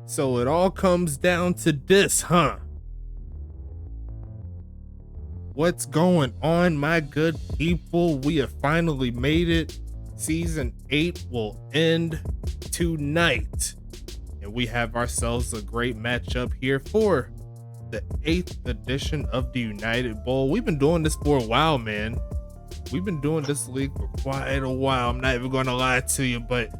So it all comes down to this, huh? What's going on, my good people? We have finally made it. Season 8 will end tonight. And we have ourselves a great matchup here for the 8th edition of the United Bowl. We've been doing this for a while, man. We've been doing this league for quite a while. I'm not even going to lie to you, but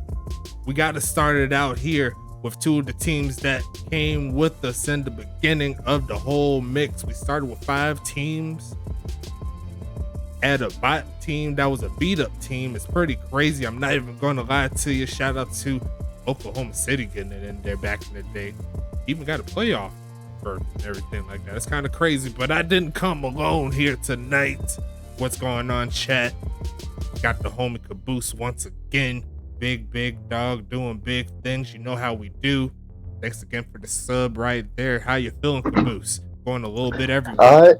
we got to start it out here with two of the teams that came with us in the beginning of the whole mix. We started with 5 teams. Add a bot team that was a beat up team. It's pretty crazy. I'm not even going to lie to you. Shout out to Oklahoma City getting it in there back in the day. Even got a playoff berth and everything like that. It's kind of crazy, but I didn't come alone here tonight. What's going on, chat? Got the homie Caboose once again. Big dog doing big things. You know how we do. Thanks again for the sub right there. How you feeling, Caboose? Going a little bit everywhere.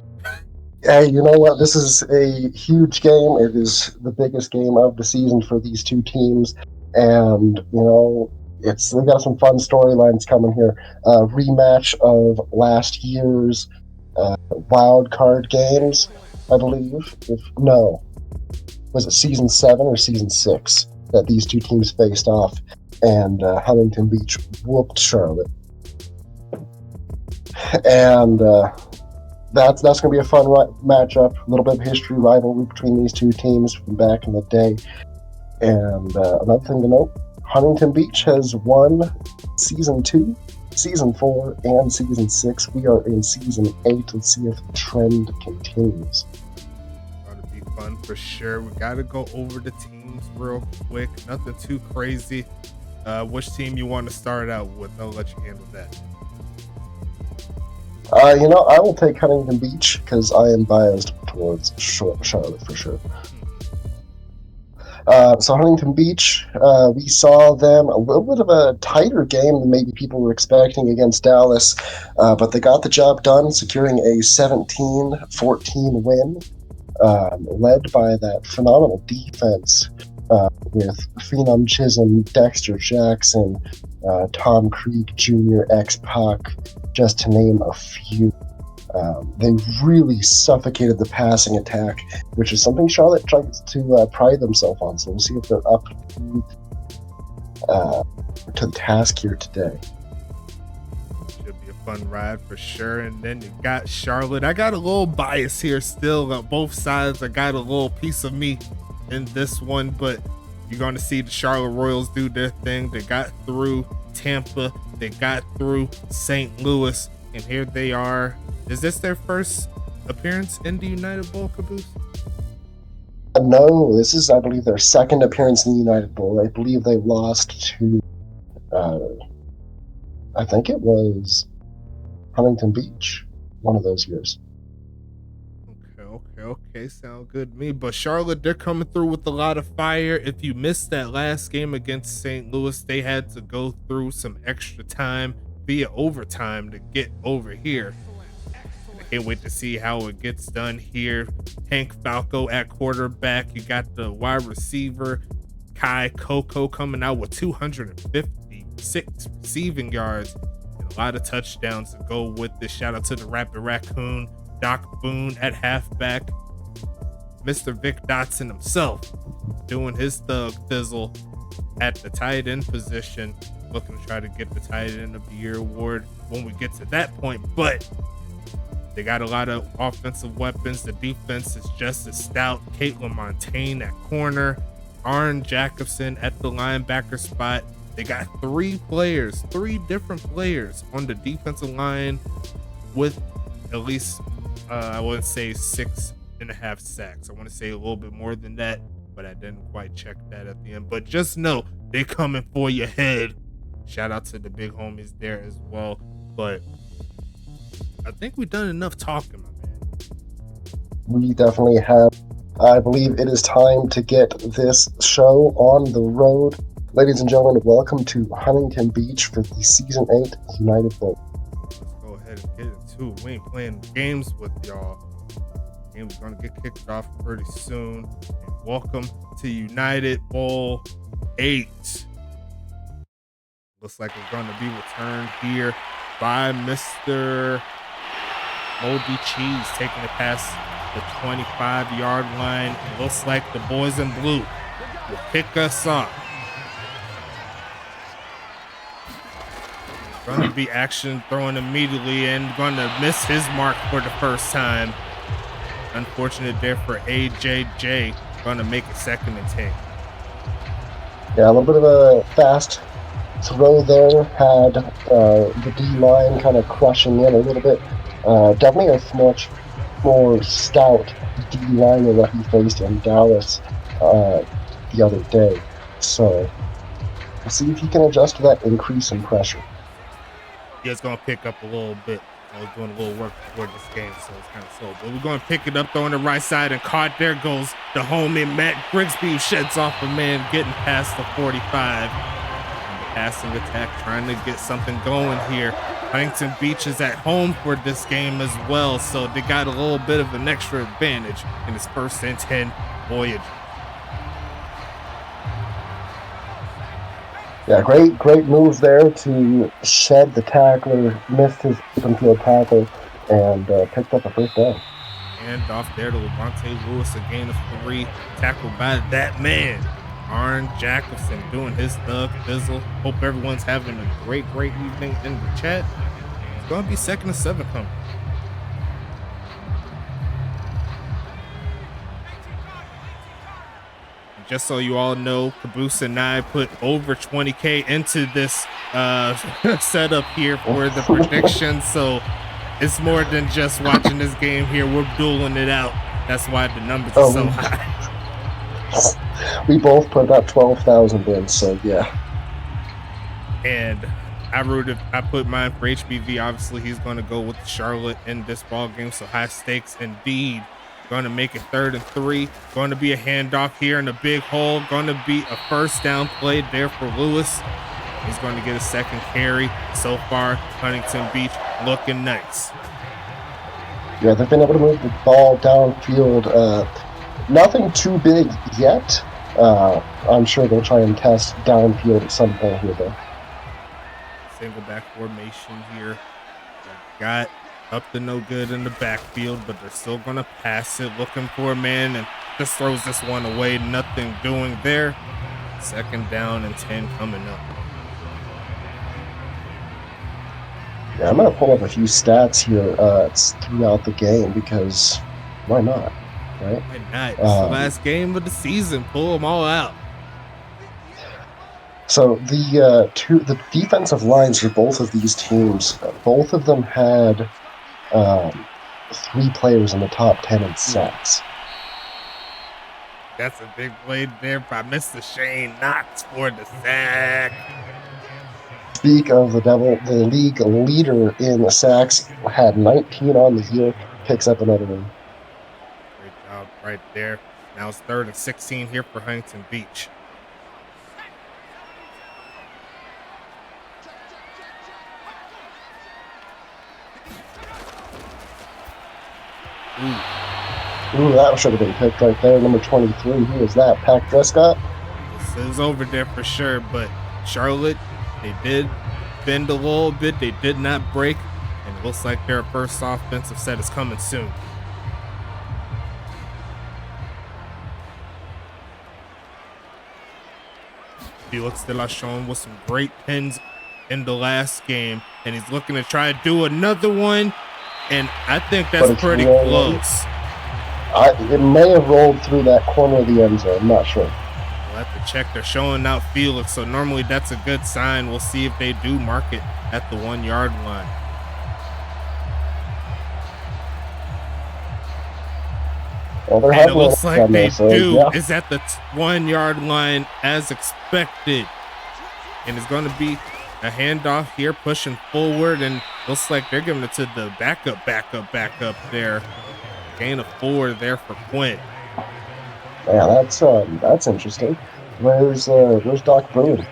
Hey, you know what? This is a huge game. It is the biggest game of the season for these two teams. And, you know, we got some fun storylines coming here. Rematch of last year's wild card games, I believe. Was it season 7 or season 6 that these two teams faced off? And Huntington Beach whooped Charlotte. And that's going to be a fun matchup. A little bit of history rivalry between these two teams from back in the day. And another thing to note, Huntington Beach has won season 2, season 4, and season 6. We are in season 8. Let's see if the trend continues. Gotta be fun for sure. We gotta go over the teams real quick. Nothing too crazy. Which team you want to start out with? I'll let you handle that. You know, I will take Huntington Beach because I am biased towards Charlotte for sure. So Huntington Beach, we saw them a little bit of a tighter game than maybe people were expecting against Dallas, but they got the job done, securing a 17-14 win, led by that phenomenal defense with Phenom Chisholm, Dexter Jackson, Tom Creek Jr., X-Pac, just to name a few. They really suffocated the passing attack, which is something Charlotte tries to pride themselves on. So we'll see if they're up to the task here today. Should be a fun ride for sure. And then you got Charlotte. I got a little bias here still on both sides. I got a little piece of me in this one, but you're going to see the Charlotte Royals do their thing. They got through Tampa. They got through St. Louis. And here they are. Is this their first appearance in the United Bowl, Caboose? No, this is, I believe, their second appearance in the United Bowl. I believe they lost to, I think it was Huntington Beach one of those years. Okay. Sound good to me. But Charlotte, they're coming through with a lot of fire. If you missed that last game against St. Louis, they had to go through some extra time via overtime to get over here. I can't wait to see how it gets done here. Hank Falco at quarterback. You got the wide receiver Kai Coco coming out with 256 receiving yards and a lot of touchdowns to go with this. Shout out to the Rapid Raccoon, Doc Boone at halfback. Mr. Vic Dotson himself doing his thug thizzle at the tight end position, looking to try to get the tight end of the year award when we get to that point. But they got a lot of offensive weapons. The defense is just as stout. Caitlin Montaigne at corner, Arn Jacobson at the linebacker spot. They got three different players on the defensive line with at least I wouldn't say 6.5 sacks. I want to say a little bit more than that, but I didn't quite check that at the end. But just know they coming for your head. Shout out to the big homies there as well. But I think we've done enough talking, my man. We definitely have. I believe it is time to get this show on the road. Ladies and gentlemen, welcome to Huntington Beach for the Season 8 United Bowl. Let's go ahead and get into it. We ain't playing games with y'all. The game's going to get kicked off pretty soon. And welcome to United Bowl 8. Looks like it's going to be returned here by Mr. Moldy Cheese, taking it past the 25-yard line. It looks like the boys in blue will pick us off. Going to be action throwing immediately and going to miss his mark for the first time. Unfortunate there for AJJ. Going to make it 2nd and 10. Yeah, a little bit of a fast throw there. Had the D-line kind of crushing in a little bit. Definitely a much more stout D-line than what he faced in Dallas the other day. So we'll see if he can adjust to that increase in pressure. Yeah, it's going to pick up a little bit. I was doing a little work before this game, so it's kind of slow. But we're going to pick it up, though, on the right side, and caught. There goes the homie, Matt Grigsby, sheds off a man, getting past the 45. And the passing attack, trying to get something going here. Huntington Beach is at home for this game as well, so they got a little bit of an extra advantage in this 1st and 10 Voyagers. Yeah, great move there to shed the tackler, missed his open field tackle, and picked up a 1st down. And off there to Levante Lewis, a gain of 3, tackled by that man, Arn Jacobson, doing his thug fizzle. Hope everyone's having a great evening in the chat. It's going to be 2nd and 7 coming. Just so you all know, Caboose and I put over 20K into this setup here for the predictions. So it's more than just watching this game here. We're dueling it out. That's why the numbers are so high. We both put about 12,000 in, so yeah. And I put mine for HBV. Obviously, he's going to go with Charlotte in this ball game. So high stakes indeed. Going to make it 3rd and 3. Going to be a handoff here in a big hole. Going to be a 1st down play there for Lewis. He's going to get a 2nd carry. So far, Huntington Beach looking nice. Yeah, they've been able to move the ball downfield. Nothing too big yet. I'm sure they'll try and test downfield at some point here, though. Single back formation here. Got up to no good in the backfield, but they're still going to pass it, looking for a man, and just throws this one away. Nothing doing there. 2nd down and 10 coming up. Yeah, I'm going to pull up a few stats here throughout the game because why not, right? Why not? It's the last game of the season. Pull them all out. So the defensive lines for both of these teams, both of them had 3 players in the top 10 in sacks. That's a big play there by Mr. Shane Knox for the sack. Speak of the devil, the league leader in sacks had 19 on the year, picks up another one. Great job right there. Now it's 3rd and 16 here for Huntington Beach. Ooh, that should have been picked right there. Number 23. Who is that? Pack Prescott? This is over there for sure, but Charlotte, they did bend a little bit. They did not break, and it looks like their 1st offensive set is coming soon. Felix De La Chone with some great pins in the last game, and he's looking to try to do another one, and I think that's pretty close. It may have rolled through that corner of the end zone. I'm not sure. We'll have to check. They're showing out Felix, so normally that's a good sign. We'll see if they do mark it at the 1-yard line. Well, and it looks like they do. Yeah. Is at the 1-yard line as expected. And it's going to be a handoff here, pushing forward, and looks like they're giving it to the backup there. Gain of 4 there for Quinn. Yeah, that's interesting. Where's Doc Boone?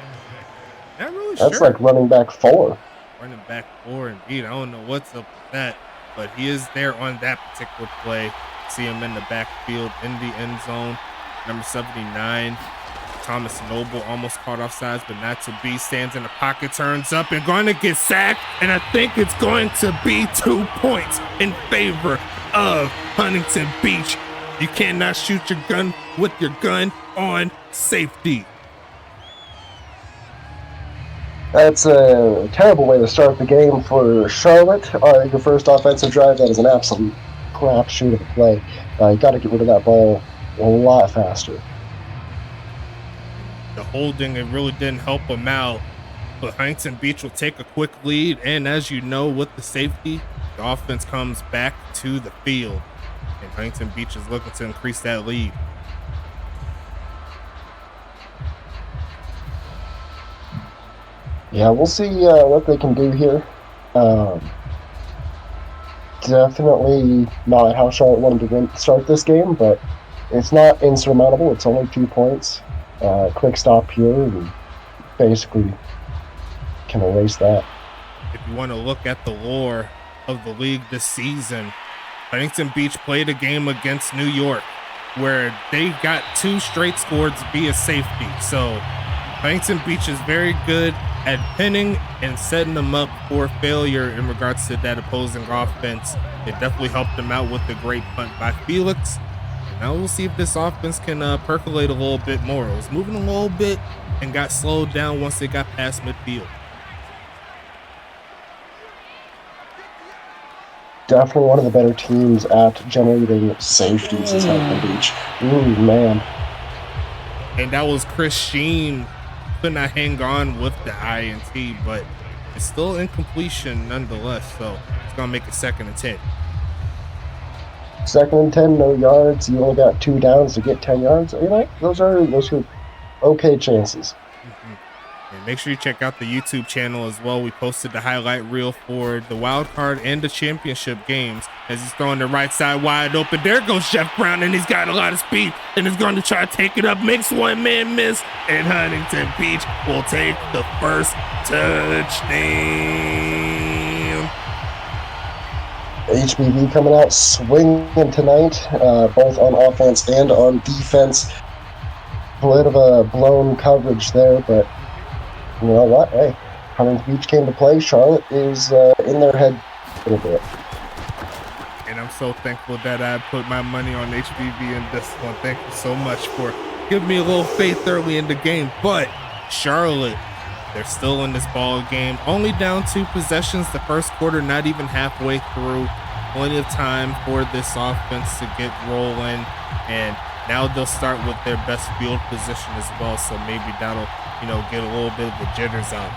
Not really that's sure. Like running back 4. Running back 4 indeed. I don't know what's up with that, but he is there on that particular play. See him in the backfield in the end zone. Number 79, Thomas Noble almost caught offsides, but not to be. Stands in the pocket, turns up, and going to get sacked. And I think it's going to be 2 points in favor of Huntington Beach. You cannot shoot your gun with your gun on safety. That's a terrible way to start the game for Charlotte. Your first offensive drive, that is an absolute crapshoot of a play. You got to get rid of that ball a lot faster. The holding, it really didn't help them out. But Huntington Beach will take a quick lead. And as you know, with the safety, the offense comes back to the field. And Huntington Beach is looking to increase that lead. Yeah, we'll see what they can do here. Definitely not how Charlotte wanted to start this game, but it's not insurmountable. It's only 2 points. Quick stop here, and basically can erase that. If you want to look at the lore of the league this season, Huntington Beach played a game against New York where they got 2 straight scores via safety. So Huntington Beach is very good at pinning and setting them up for failure in regards to that opposing offense. It definitely helped them out with the great punt by Felix. Now we'll see if this offense can percolate a little bit more. It was moving a little bit and got slowed down once they got past midfield. Definitely one of the better teams at generating safeties is Huntington Beach. Ooh, man. And that was Chris Sheen. Could not hang on with the INT, but it's still incompletion nonetheless. So it's going to make it 2nd and 10. 2nd and 10, no yards. You only got 2 downs to get 10 yards. You know, those are okay chances. And make sure you check out the YouTube channel as well. We posted the highlight reel for the wild card and the championship games as he's throwing the right side wide open. There goes Jeff Brown, and he's got a lot of speed and is going to try to take it up. Makes one man miss, and Huntington Beach will take the first touchdown. HBV coming out swinging tonight, both on offense and on defense. A bit of a blown coverage there, but you know what? Hey, Huntington Beach came to play. Charlotte is in their head a little bit. And I'm so thankful that I put my money on HBV in this one. Thank you so much for giving me a little faith early in the game. But Charlotte, they're still in this ball game. Only down 2 possessions the first quarter, not even halfway through. Plenty of time for this offense to get rolling. And now they'll start with their best field position as well. So maybe that'll, get a little bit of the jitters out.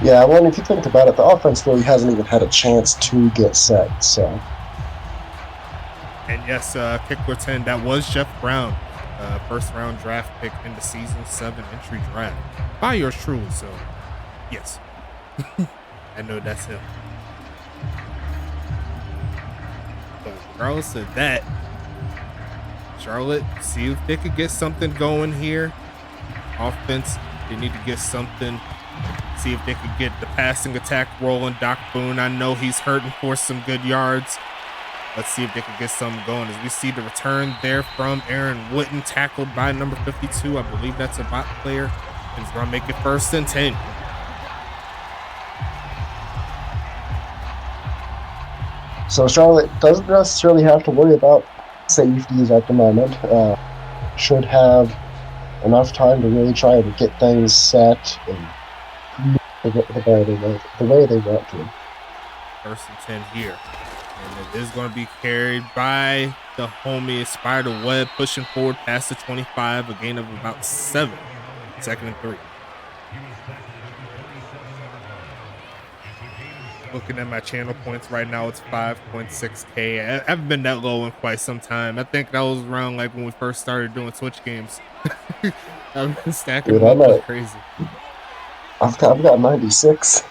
Yeah, well, if you think about it, the offense really hasn't even had a chance to get set, so. And yes, kick return, that was Jeff Brown, first-round draft pick in the Season 7 entry draft. By yours truly, so yes. I know that's him. But regardless of that, Charlotte, see if they could get something going here. Offense, they need to get something. See if they could get the passing attack rolling. Doc Boone, I know he's hurting for some good yards. Let's see if they could get something going. As we see the return there from Aaron Witten, tackled by number 52. I believe that's a bot player. And he's going to make it 1st and 10. So Charlotte doesn't necessarily have to worry about safeties at the moment. Should have enough time to really try to get things set and the way they want to. 1st and 10 here. And it is going to be carried by the homie Spider Webb, pushing forward past the 25, a gain of about 7. 2nd and 3. Looking at my channel points right now, it's 5.6K. I haven't been that low in quite some time. I think that was around like when we first started doing Twitch games. I've been stacking them up like crazy. I've got 96.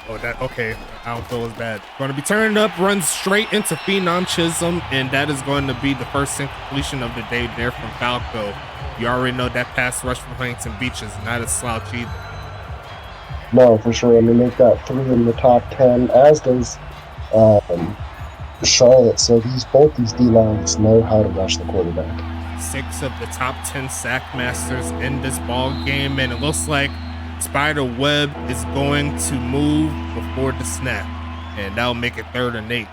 Oh, okay. I don't feel as bad. Going to be turning up, runs straight into Phenom Chisholm, and that is going to be the first completion of the day there from Falco. You already know that pass rush from Huntington Beach is not a slouch either. No, for sure. I mean, they've got 3 in the top 10, as does Charlotte. So both these D-lines know how to rush the quarterback. 6 of the top 10 sack masters in this ball game, and it looks like Spider Webb is going to move before the snap, and that'll make it 3rd and 8.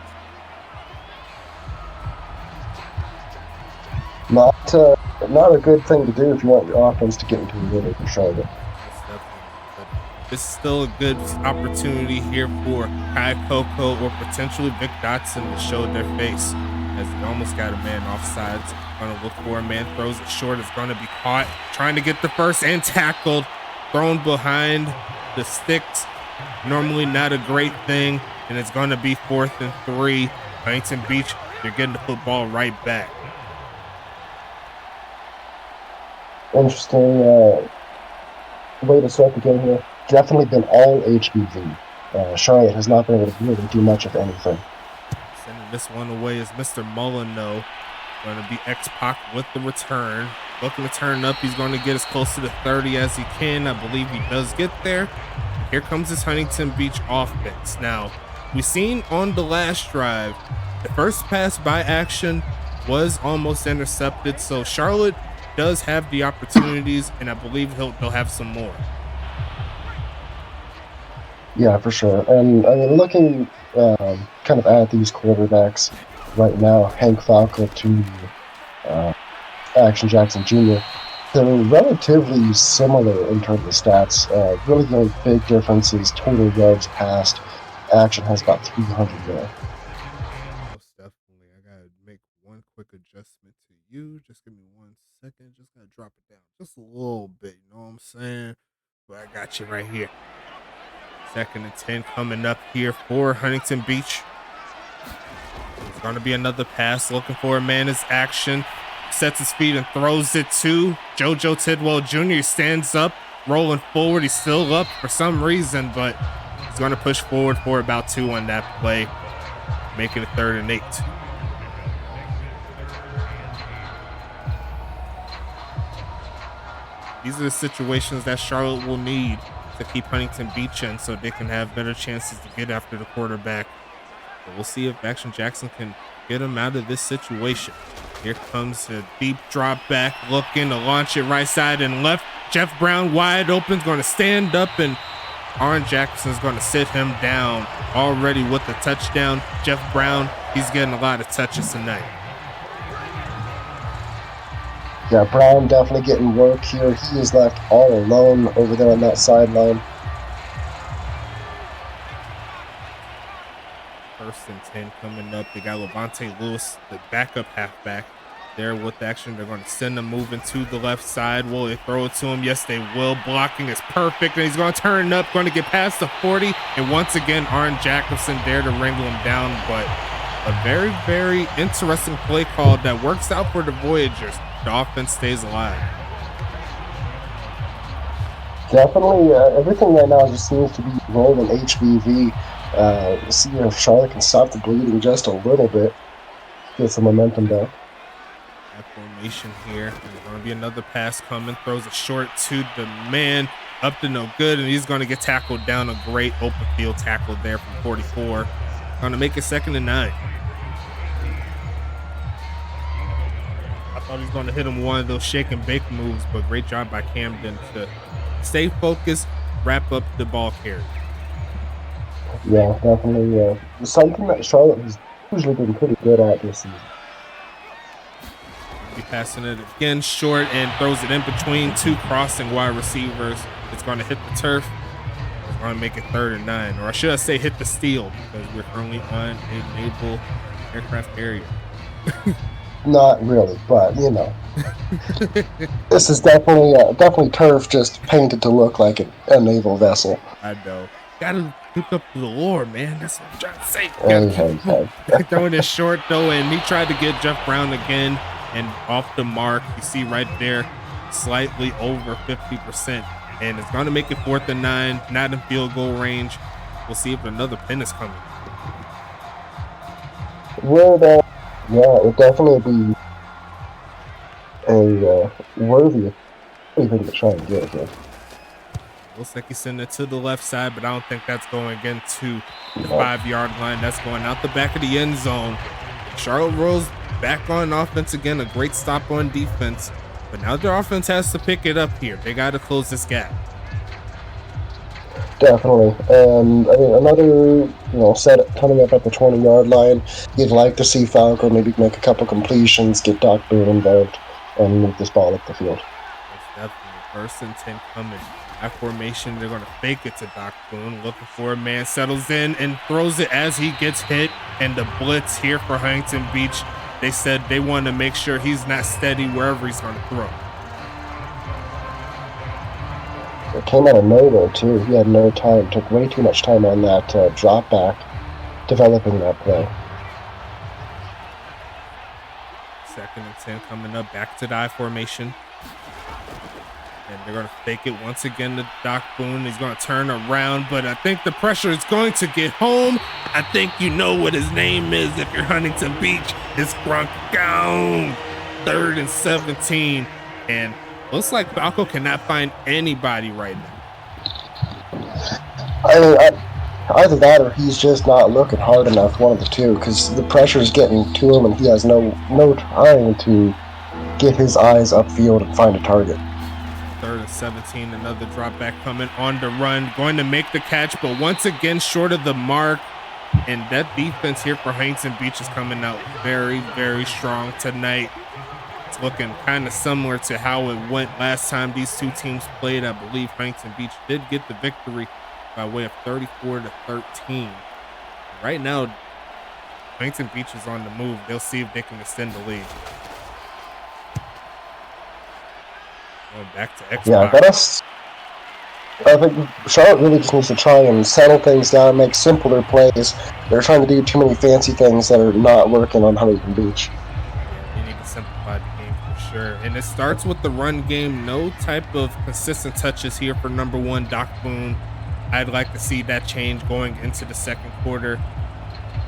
Not a good thing to do if you want your offense to get into a rhythm for Charlotte. This is still a good opportunity here for Kai Coco or potentially Vic Dotson to show their face, as they almost got a man offsides. Going to look for a man, throws it short. It's going to be caught, trying to get the first and tackled, thrown behind the sticks. Normally not a great thing, and it's going to be 4th and 3. Huntington Beach, they're getting the football right back. Interesting way to start the game here. Definitely been all HBV. Charlotte has not been able to really do much of anything. Sending this one away is Mr. Molyneux. Going to be X-Pac with the return. Looking to turn up. He's going to get as close to the 30 as he can. I believe he does get there. Here comes this Huntington Beach offense. Now, we've seen on the last drive, the first pass by action was almost intercepted. So Charlotte does have the opportunities, and I believe they'll have some more. Yeah, for sure. And I mean, looking kind of at these quarterbacks right now, Hank Falco to Action Jackson Jr., they're relatively similar in terms of stats. Really the only big difference is total yards passed. Action has about 300 there. Most definitely. I got to make one quick adjustment to you. Just give me 1 second. Just got to drop it down just a little bit. You know what I'm saying? But I got you right here. 2nd and 10 coming up here for Huntington Beach. There's going to be another pass. Looking for a man is action. Sets his feet and throws it to JoJo Tidwell Jr. He stands up, rolling forward. He's still up for some reason, but he's going to push forward for about 2 on that play, making it 3rd and 8. These are the situations that Charlotte will need to keep Huntington Beach in so they can have better chances to get after the quarterback. But we'll see if Action Jackson can get him out of this situation. Here comes a deep drop back, looking to launch it right side and left. Jeff Brown wide open, is going to stand up, and Aaron Jackson's going to sit him down already with the touchdown. Jeff Brown, he's getting a lot of touches tonight. Yeah, Brown definitely getting work here. He is left all alone over there on that sideline. 1st and 10 coming up. They got Levante Lewis, the backup halfback, there with action. They're going to send him moving to the left side. Will they throw it to him? Yes, they will. Blocking is perfect, and he's going to turn up, going to get past the 40. And once again, Aaron Jacobson there to wrangle him down. But a very, very interesting play call that works out for the Voyagers. The offense stays alive. Definitely, everything right now just seems to be rolling HBV. See if Charlotte can stop the bleeding just a little bit, get some momentum back. That formation here. There's going to be another pass coming. Throws it short to the man, up to no good, and he's going to get tackled down. A great open field tackle there from 44. Going to make it 2nd and 9. I thought he was going to hit him one of those shake and bake moves, but great job by Camden to stay focused, wrap up the ball carry. Yeah, definitely something that Charlotte has usually been pretty good at this season. Be passing it again short and throws it in between 2 crossing wide receivers. It's going to hit the turf. It's going to make it 3rd and 9, or I should say hit the steel, because we're currently on a naval aircraft area. Not really, but you know, this is definitely turf, just painted to look like a naval vessel. I know. Gotta look up to the lore, man. That's what I'm trying to say. Hey. Throwing it short though, and he tried to get Jeff Brown again, and off the mark. You see right there, slightly over 50%, and it's going to make it 4th and 9, not in field goal range. We'll see if another pin is coming. Well, yeah, it would definitely be a worthy thing to try and get here. Looks like he's sending it to the left side, but I don't think that's going into the 5-yard line. That's going out the back of the end zone. Charlotte rolls back on offense again. A great stop on defense. But now their offense has to pick it up here. They got to close this gap. Definitely. And I mean, another set coming up at the 20-yard line. You'd like to see Falco maybe make a couple completions, get Doc Boone involved, and move this ball up the field. That's definitely 1st and 10 coming. At formation, they're going to fake it to Doc Boone, looking for a man, settles in and throws it as he gets hit. And the blitz here for Huntington Beach, they said they want to make sure he's not steady wherever he's going to throw. It came out of nowhere, too. He had no time. Took way too much time on that drop back, developing that play. 2nd and 10 coming up, back to the I formation. And they're going to fake it once again to Doc Boone. He's going to turn around, but I think the pressure is going to get home. I think you know what his name is if you're Huntington Beach. It's Gronkowski. 3rd and 17. And looks like Falco cannot find anybody right now. I mean, either that or he's just not looking hard enough, one of the two, because the pressure's getting to him and he has no time to get his eyes upfield and find a target. 3rd and 17, another drop back coming on the run, going to make the catch, but once again short of the mark. And that defense here for Huntington Beach is coming out very, very strong tonight. It's looking kind of similar to how it went last time these two teams played. I believe Huntington Beach did get the victory by way of 34-13. Right now, Huntington Beach is on the move. They'll see if they can extend the lead. Going back to Xbox. Yeah, I think Charlotte really just needs to try and settle things down, make simpler plays. They're trying to do too many fancy things that are not working on Huntington Beach. Yeah, you need to simplify the game for sure. And it starts with the run game. No type of consistent touches here for number 1, Doc Boone. I'd like to see that change going into the 2nd quarter.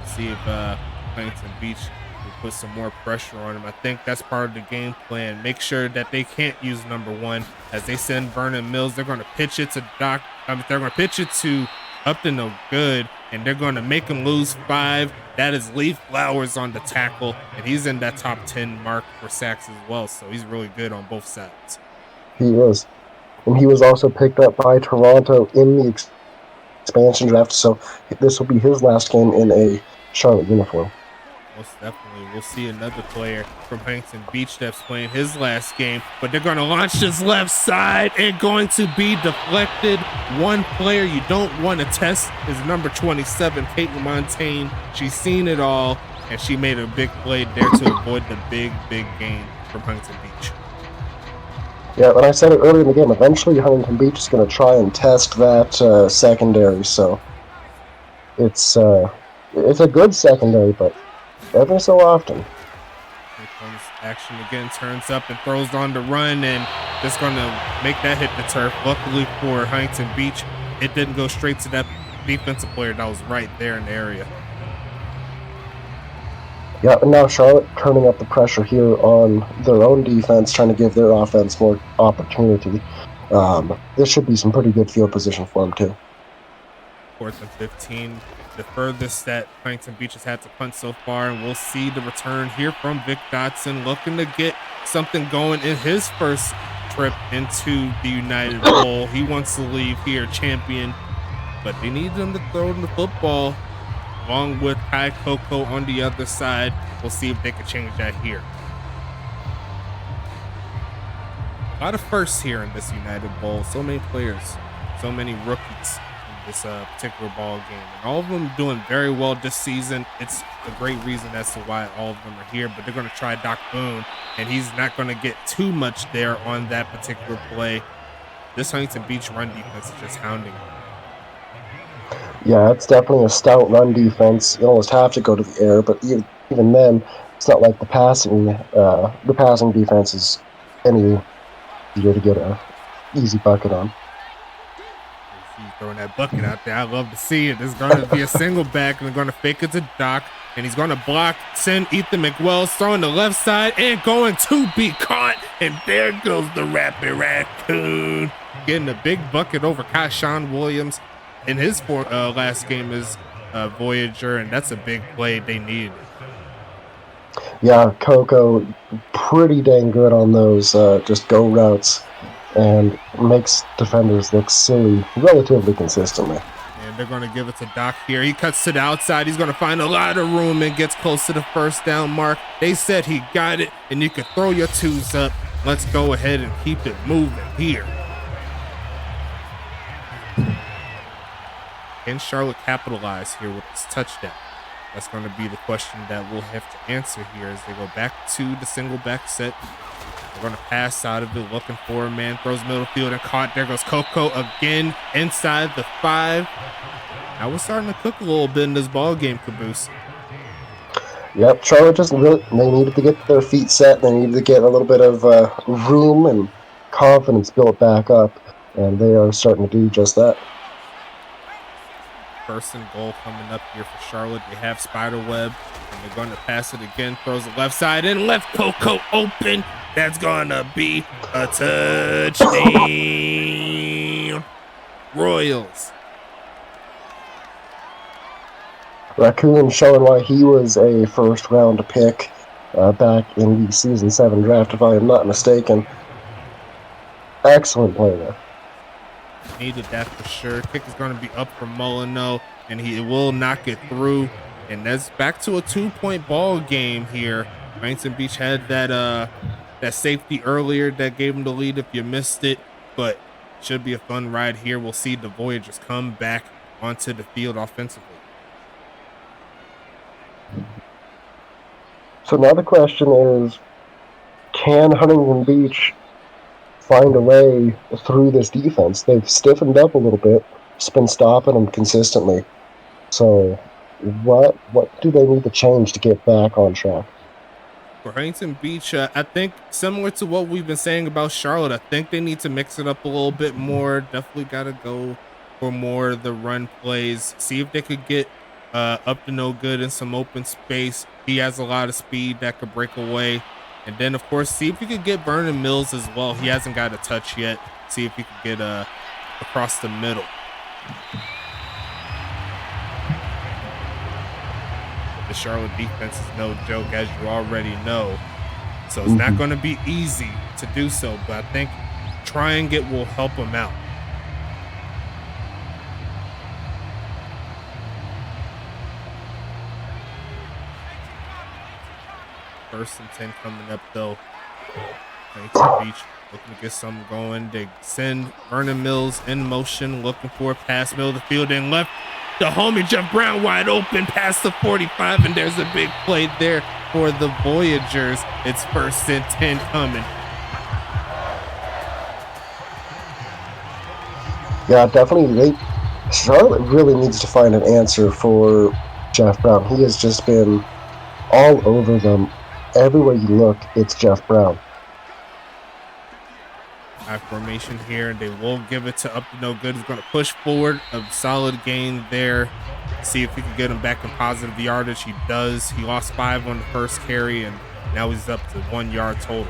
See if Huntington Beach will put some more pressure on him. I think that's part of the game plan. Make sure that they can't use number 1 as they send Vernon Mills. They're going to pitch it to they're going to pitch it to Upton no good, and they're going to make him lose 5. That is Leaf Flowers on the tackle, and he's in that top 10 mark for sacks as well. So he's really good on both sides. He is. And he was also picked up by Toronto in the expansion draft, so this will be his last game in a Charlotte uniform. Most definitely. We'll see another player from Huntington Beach that's playing his last game, but they're going to launch this left side and going to be deflected. One player you don't want to test is number 27, Caitlin Montaigne. She's seen it all, and she made a big play there to avoid the big gain from Huntington Beach. Yeah, and I said it earlier in the game, eventually Huntington Beach is going to try and test that secondary, so it's a good secondary, but every so often. Here comes action again, turns up and throws on the run, and just going to make that hit the turf. Luckily for Huntington Beach, it didn't go straight to that defensive player that was right there in the area. Yeah, and now Charlotte turning up the pressure here on their own defense, trying to give their offense more opportunity. This should be some pretty good field position for them, too. 4th and 15, the furthest that Huntington Beach has had to punt so far, and we'll see the return here from Vic Dotson, looking to get something going in his first trip into the United Bowl. He wants to leave here champion, but they need him to throw him the football. Along with Kai Coco on the other side. We'll see if they can change that here. A lot of firsts here in this United Bowl. So many players, so many rookies in this particular ball game. And all of them doing very well this season. It's a great reason as to why all of them are here. But they're going to try Doc Boone, and he's not going to get too much there on that particular play. This Huntington Beach run defense is just hounding him. Yeah, it's definitely a stout run defense. You almost have to go to the air, but even then, it's not like the passing defense is any easier to get a easy bucket on. He's throwing that bucket out there. I love to see it. There's going to be a single back, and they're going to fake it to Doc, and he's going to block, send Ethan McWells, throwing the left side, and going to be caught, and there goes the Rapid Raccoon, getting a big bucket over Kyshawn Williams. In his last game is Voyager, and that's a big play they needed. Yeah, Coco, pretty dang good on those just go routes, and makes defenders look silly relatively consistently. And they're going to give it to Doc here. He cuts to the outside. He's going to find a lot of room and gets close to the first down mark. They said he got it, and you could throw your twos up. Let's go ahead and keep it moving here. Can Charlotte capitalize here with this touchdown? That's going to be the question that we'll have to answer here as they go back to the single back set. They're going to pass out of it, looking for a man, throws middle field and caught. There goes Coco again inside the 5. Now we're starting to cook a little bit in this ball game, Caboose. Yep, Charlotte just really, they needed to get their feet set. They needed to get a little bit of room and confidence built back up, and they are starting to do just that. 1st and goal coming up here for Charlotte. They have Spiderweb, and they're going to pass it again. Throws the left side and left Coco open. That's going to be a touchdown. Royals. Raccoon showing why he was a first-round pick back in the Season 7 draft, if I am not mistaken. Excellent play there. Needed that for sure. Kick is going to be up for Molyneux, and he will knock it through. And that's back to a 2-point ball game here. Huntington Beach had that safety earlier that gave him the lead if you missed it, but should be a fun ride here. We'll see the Voyagers come back onto the field offensively. So now the question is, can Huntington Beach find a way through this defense? They've stiffened up a little bit, just been stopping them consistently. So what do they need to change to get back on track? For Huntington Beach, I think similar to what we've been saying about Charlotte, I think they need to mix it up a little bit more. Definitely got to go for more of the run plays. See if they could get up to no good in some open space. He has a lot of speed that could break away. And then, of course, see if you could get Vernon Mills as well. He hasn't got a touch yet. See if he could get across the middle. The Charlotte defense is no joke, as you already know. So it's not going to be easy to do so, but I think trying it will help them out. First and 10 coming up, though. Huntington Beach looking to get something going. They send Vernon Mills in motion, looking for a pass, middle of the field, and left the homie Jeff Brown wide open past the 45, and there's a big play there for the Voyagers. It's 1st and 10 coming. Yeah, definitely. Charlotte really needs to find an answer for Jeff Brown. He has just been all over them. Everywhere you look, it's Jeff Brown. High formation here, and they will give it to up to no good. He's going to push forward. A solid gain there. See if we can get him back in positive yardage. He does. He lost 5 on the first carry, and now he's up to 1 yard total.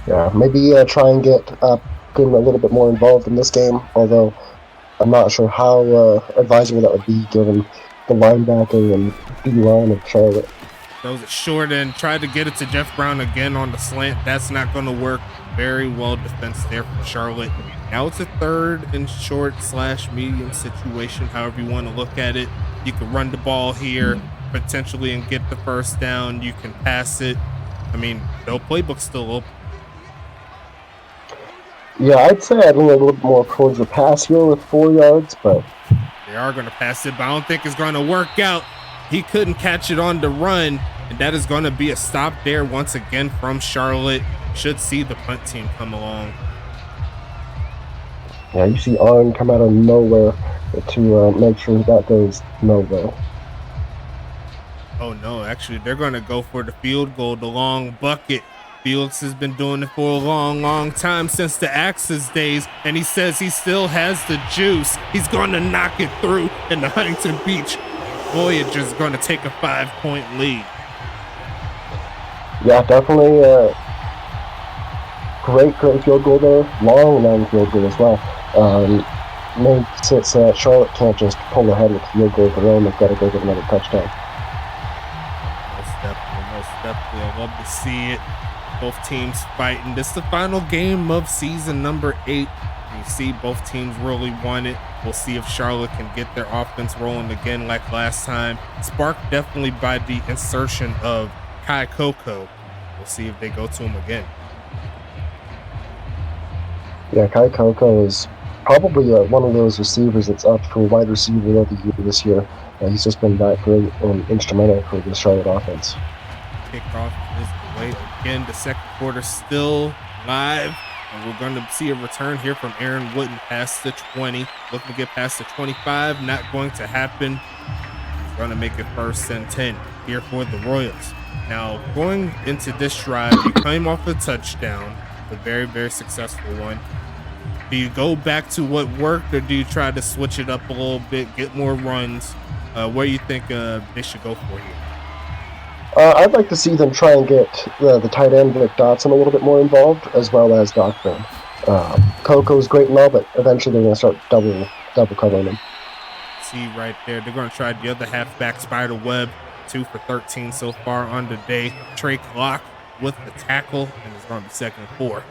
Yeah, maybe try and get getting a little bit more involved in this game, although I'm not sure how advisable that would be given the linebacking and D-line of Charlotte. Throws it short and tried to get it to Jeff Brown again on the slant. That's not going to work. Very well defense there from Charlotte. Now it's a 3rd and short / medium situation, however you want to look at it. You can run the ball here potentially and get the first down. You can pass it. I mean, the playbook's still open. Yeah, I'd say I'd lean a little bit more towards the pass here with 4 yards, but they are going to pass it, but I don't think it's going to work out. He couldn't catch it on the run, and that is going to be a stop there once again from Charlotte. Should see the punt team come along. Yeah, you see Arn come out of nowhere to make sure that goes nowhere. Oh, no, actually, they're going to go for the field goal, the long bucket. Felix has been doing it for a long time, since the Axis days, and he says he still has the juice. He's going to knock it through, and the Huntington Beach Voyagers going to take a 5-point lead. Yeah, definitely great field goal there. Long field goal as well. makes it so that Charlotte can't just pull ahead with field goal of their own. They've got to go get another touchdown. Most definitely, most definitely. I love to see it. Both teams fighting. This is the final game of season number 8. You see both teams really want it. We'll see if Charlotte can get their offense rolling again like last time. Sparked definitely by the insertion of Kai Coco. We'll see if they go to him again. Yeah, Kai Coco is probably one of those receivers that's up for wide receiver of the year this year. He's just been that great and instrumental for the Charlotte offense. Kickoff is away again. The second quarter still live. And we're going to see a return here from Aaron Wooden past the 20. Looking to get past the 25. Not going to happen. He's going to make it 1st and 10 here for the Royals. Now, going into this drive, you came off a touchdown. A very, very successful one. Do you go back to what worked, or do you try to switch it up a little bit, get more runs? Where do you think they should go for here? I'd like to see them try and get the tight end Vic Dotson a little bit more involved, as well as Doc Brown. Coco's great and all, but eventually they're going to start double covering him. See right there, they're going to try the other halfback, Spider Webb, 2 for 13 so far on the day. Trey Clock with the tackle, and it's going to be 2nd and 4.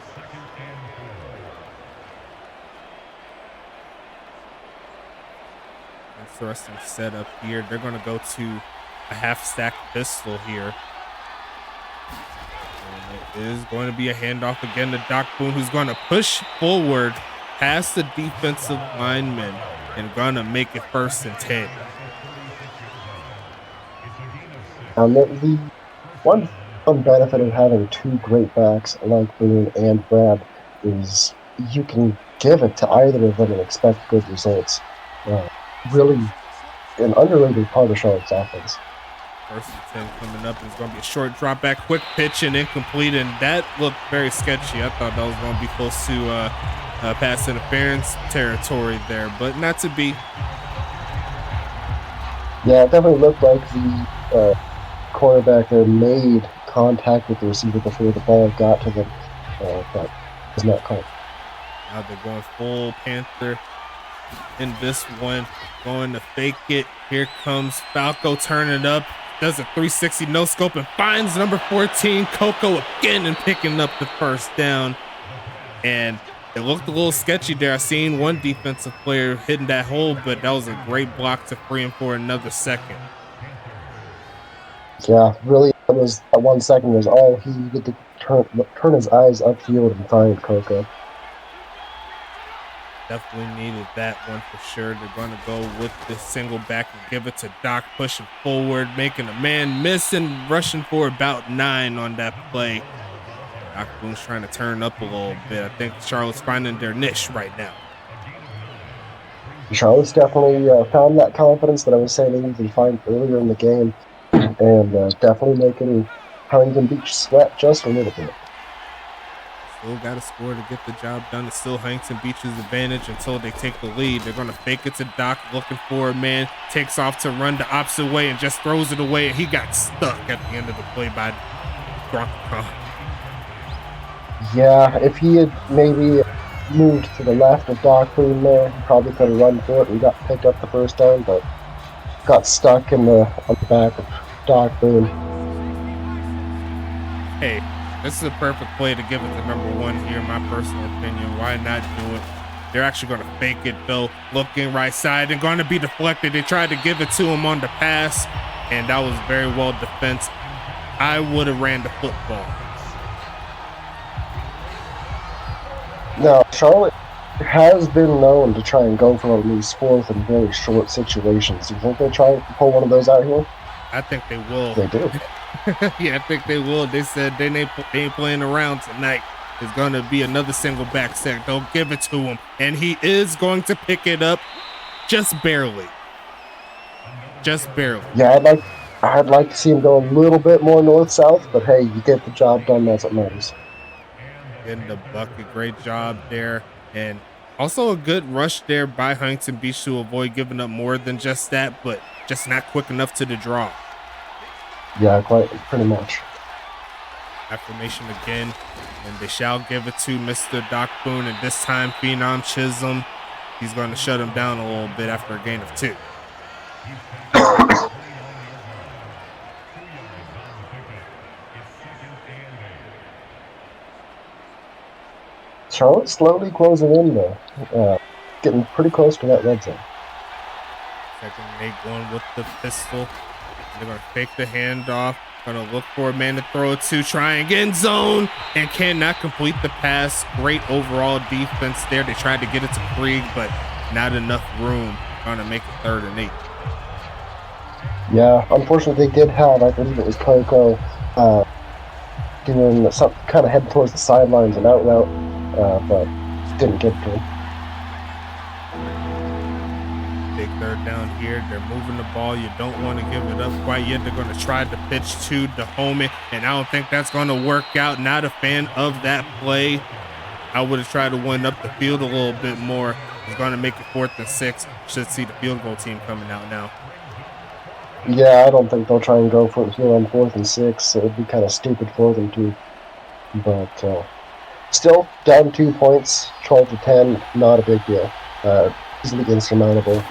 Interesting setup here. They're going to go to a half-stack pistol here. And it is going to be a handoff again to Doc Boone, who's going to push forward past the defensive lineman and going to make it 1st and 10. The one benefit of having 2 great backs like Boone and Brad is you can give it to either of them and expect good results. Really an underrated part of Charlotte's offense. 1st and 10 coming up. It's going to be a short drop back, quick pitch, and incomplete. And that looked very sketchy. I thought that was going to be close to pass interference territory there, but not to be. Yeah, it definitely looked like the quarterback there made contact with the receiver before the ball got to them, but was not called. Now they're going full Panther in this one, going to fake it. Here comes Falco turning up, does a 360 no scope and finds number 14 Coco again and picking up the 1st down. And it looked a little sketchy there. I seen one defensive player hitting that hole, but that was a great block to free him for another 2nd. Yeah, really, that 1 second was all he needed to turn his eyes upfield and find Coco. Definitely needed that one for sure. They're going to go with the single back and give it to Doc, pushing forward, making a man miss and rushing for about 9 on that play. Doc Boone's trying to turn up a little bit. I think Charlotte's finding their niche right now. Charlotte's definitely found that confidence that I was saying they needed to find earlier in the game, and definitely making Huntington Beach sweat just a little bit. Still got to score to get the job done. It's still Huntington Beach's advantage until they take the lead. They're going to fake it to Doc, looking for a man, takes off to run the opposite way and just throws it away. And he got stuck at the end of the play by Gronk. Yeah, if he had maybe moved to the left of Doc Boone there, he probably could have run for it and got picked up the 1st down, but got stuck on the back of Doc Boone. Hey, this is a perfect play to give it to number 1 here, in my personal opinion. Why not do it? They're actually going to fake it, though. Looking right side and going to be deflected. They tried to give it to him on the pass, and that was very well defense. I would have ran the football. Now, Charlotte has been known to try and go for these 4th and very short situations. Do you think they'll try to pull one of those out here? I think they will. They do. Yeah, I think they will. They said they ain't playing around tonight. There's going to be another single back sack. They'll give it to him, and he is going to pick it up just barely. Just barely. Yeah, I'd like to see him go a little bit more north-south, but hey, you get the job done, that's what matters. In the bucket, great job there. And also a good rush there by Huntington Beach to avoid giving up more than just that, but just not quick enough to the draw. Yeah, pretty much. Affirmation again, and they shall give it to Mr. Doc Boone, and this time Phenom Chisholm he's going to shut him down a little bit after a gain of 2. Charlotte slowly closing in though, getting pretty close to that red zone. Second and 8 going with the pistol. They're going to fake the handoff. Going to look for a man to throw it to. Try and get in zone and cannot complete the pass. Great overall defense there. They tried to get it to Krieg, but not enough room. Going to make it 3rd and 8. Yeah, unfortunately they did have, I believe it was Coco, doing some kind of head towards the sidelines and out route, but didn't get to him. Big 3rd down here. They're moving the ball. You don't want to give it up quite yet. They're going to try to pitch to Dahomey, and I don't think that's going to work out. Not a fan of that play. I would have tried to wind up the field a little bit more. He's going to make it 4th and 6. Should see the field goal team coming out now. Yeah, I don't think they'll try and go for it here on 4th and 6. It would be kind of stupid for them to. But still down 2 points, 12-10, not a big deal. Easily insurmountable,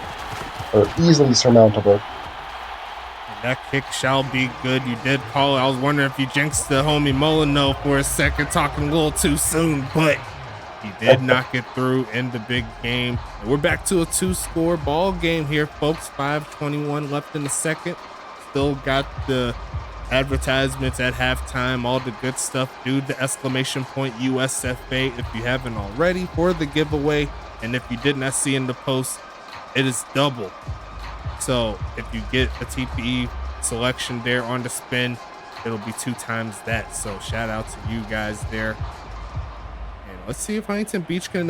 or easily surmountable. And that kick shall be good. You did call it. I was wondering if you jinxed the homie Molino for a second, talking a little too soon, but he did knock it through in the big game. And we're back to a 2-score ball game here, folks. 5:21 left in the second. Still got the advertisements at halftime, all the good stuff. Do the exclamation point USFA if you haven't already for the giveaway. And if you did not see in the post, it is double. So if you get a TPE selection there on the spin, it'll be 2 times that. So shout out to you guys there. And let's see if Huntington Beach can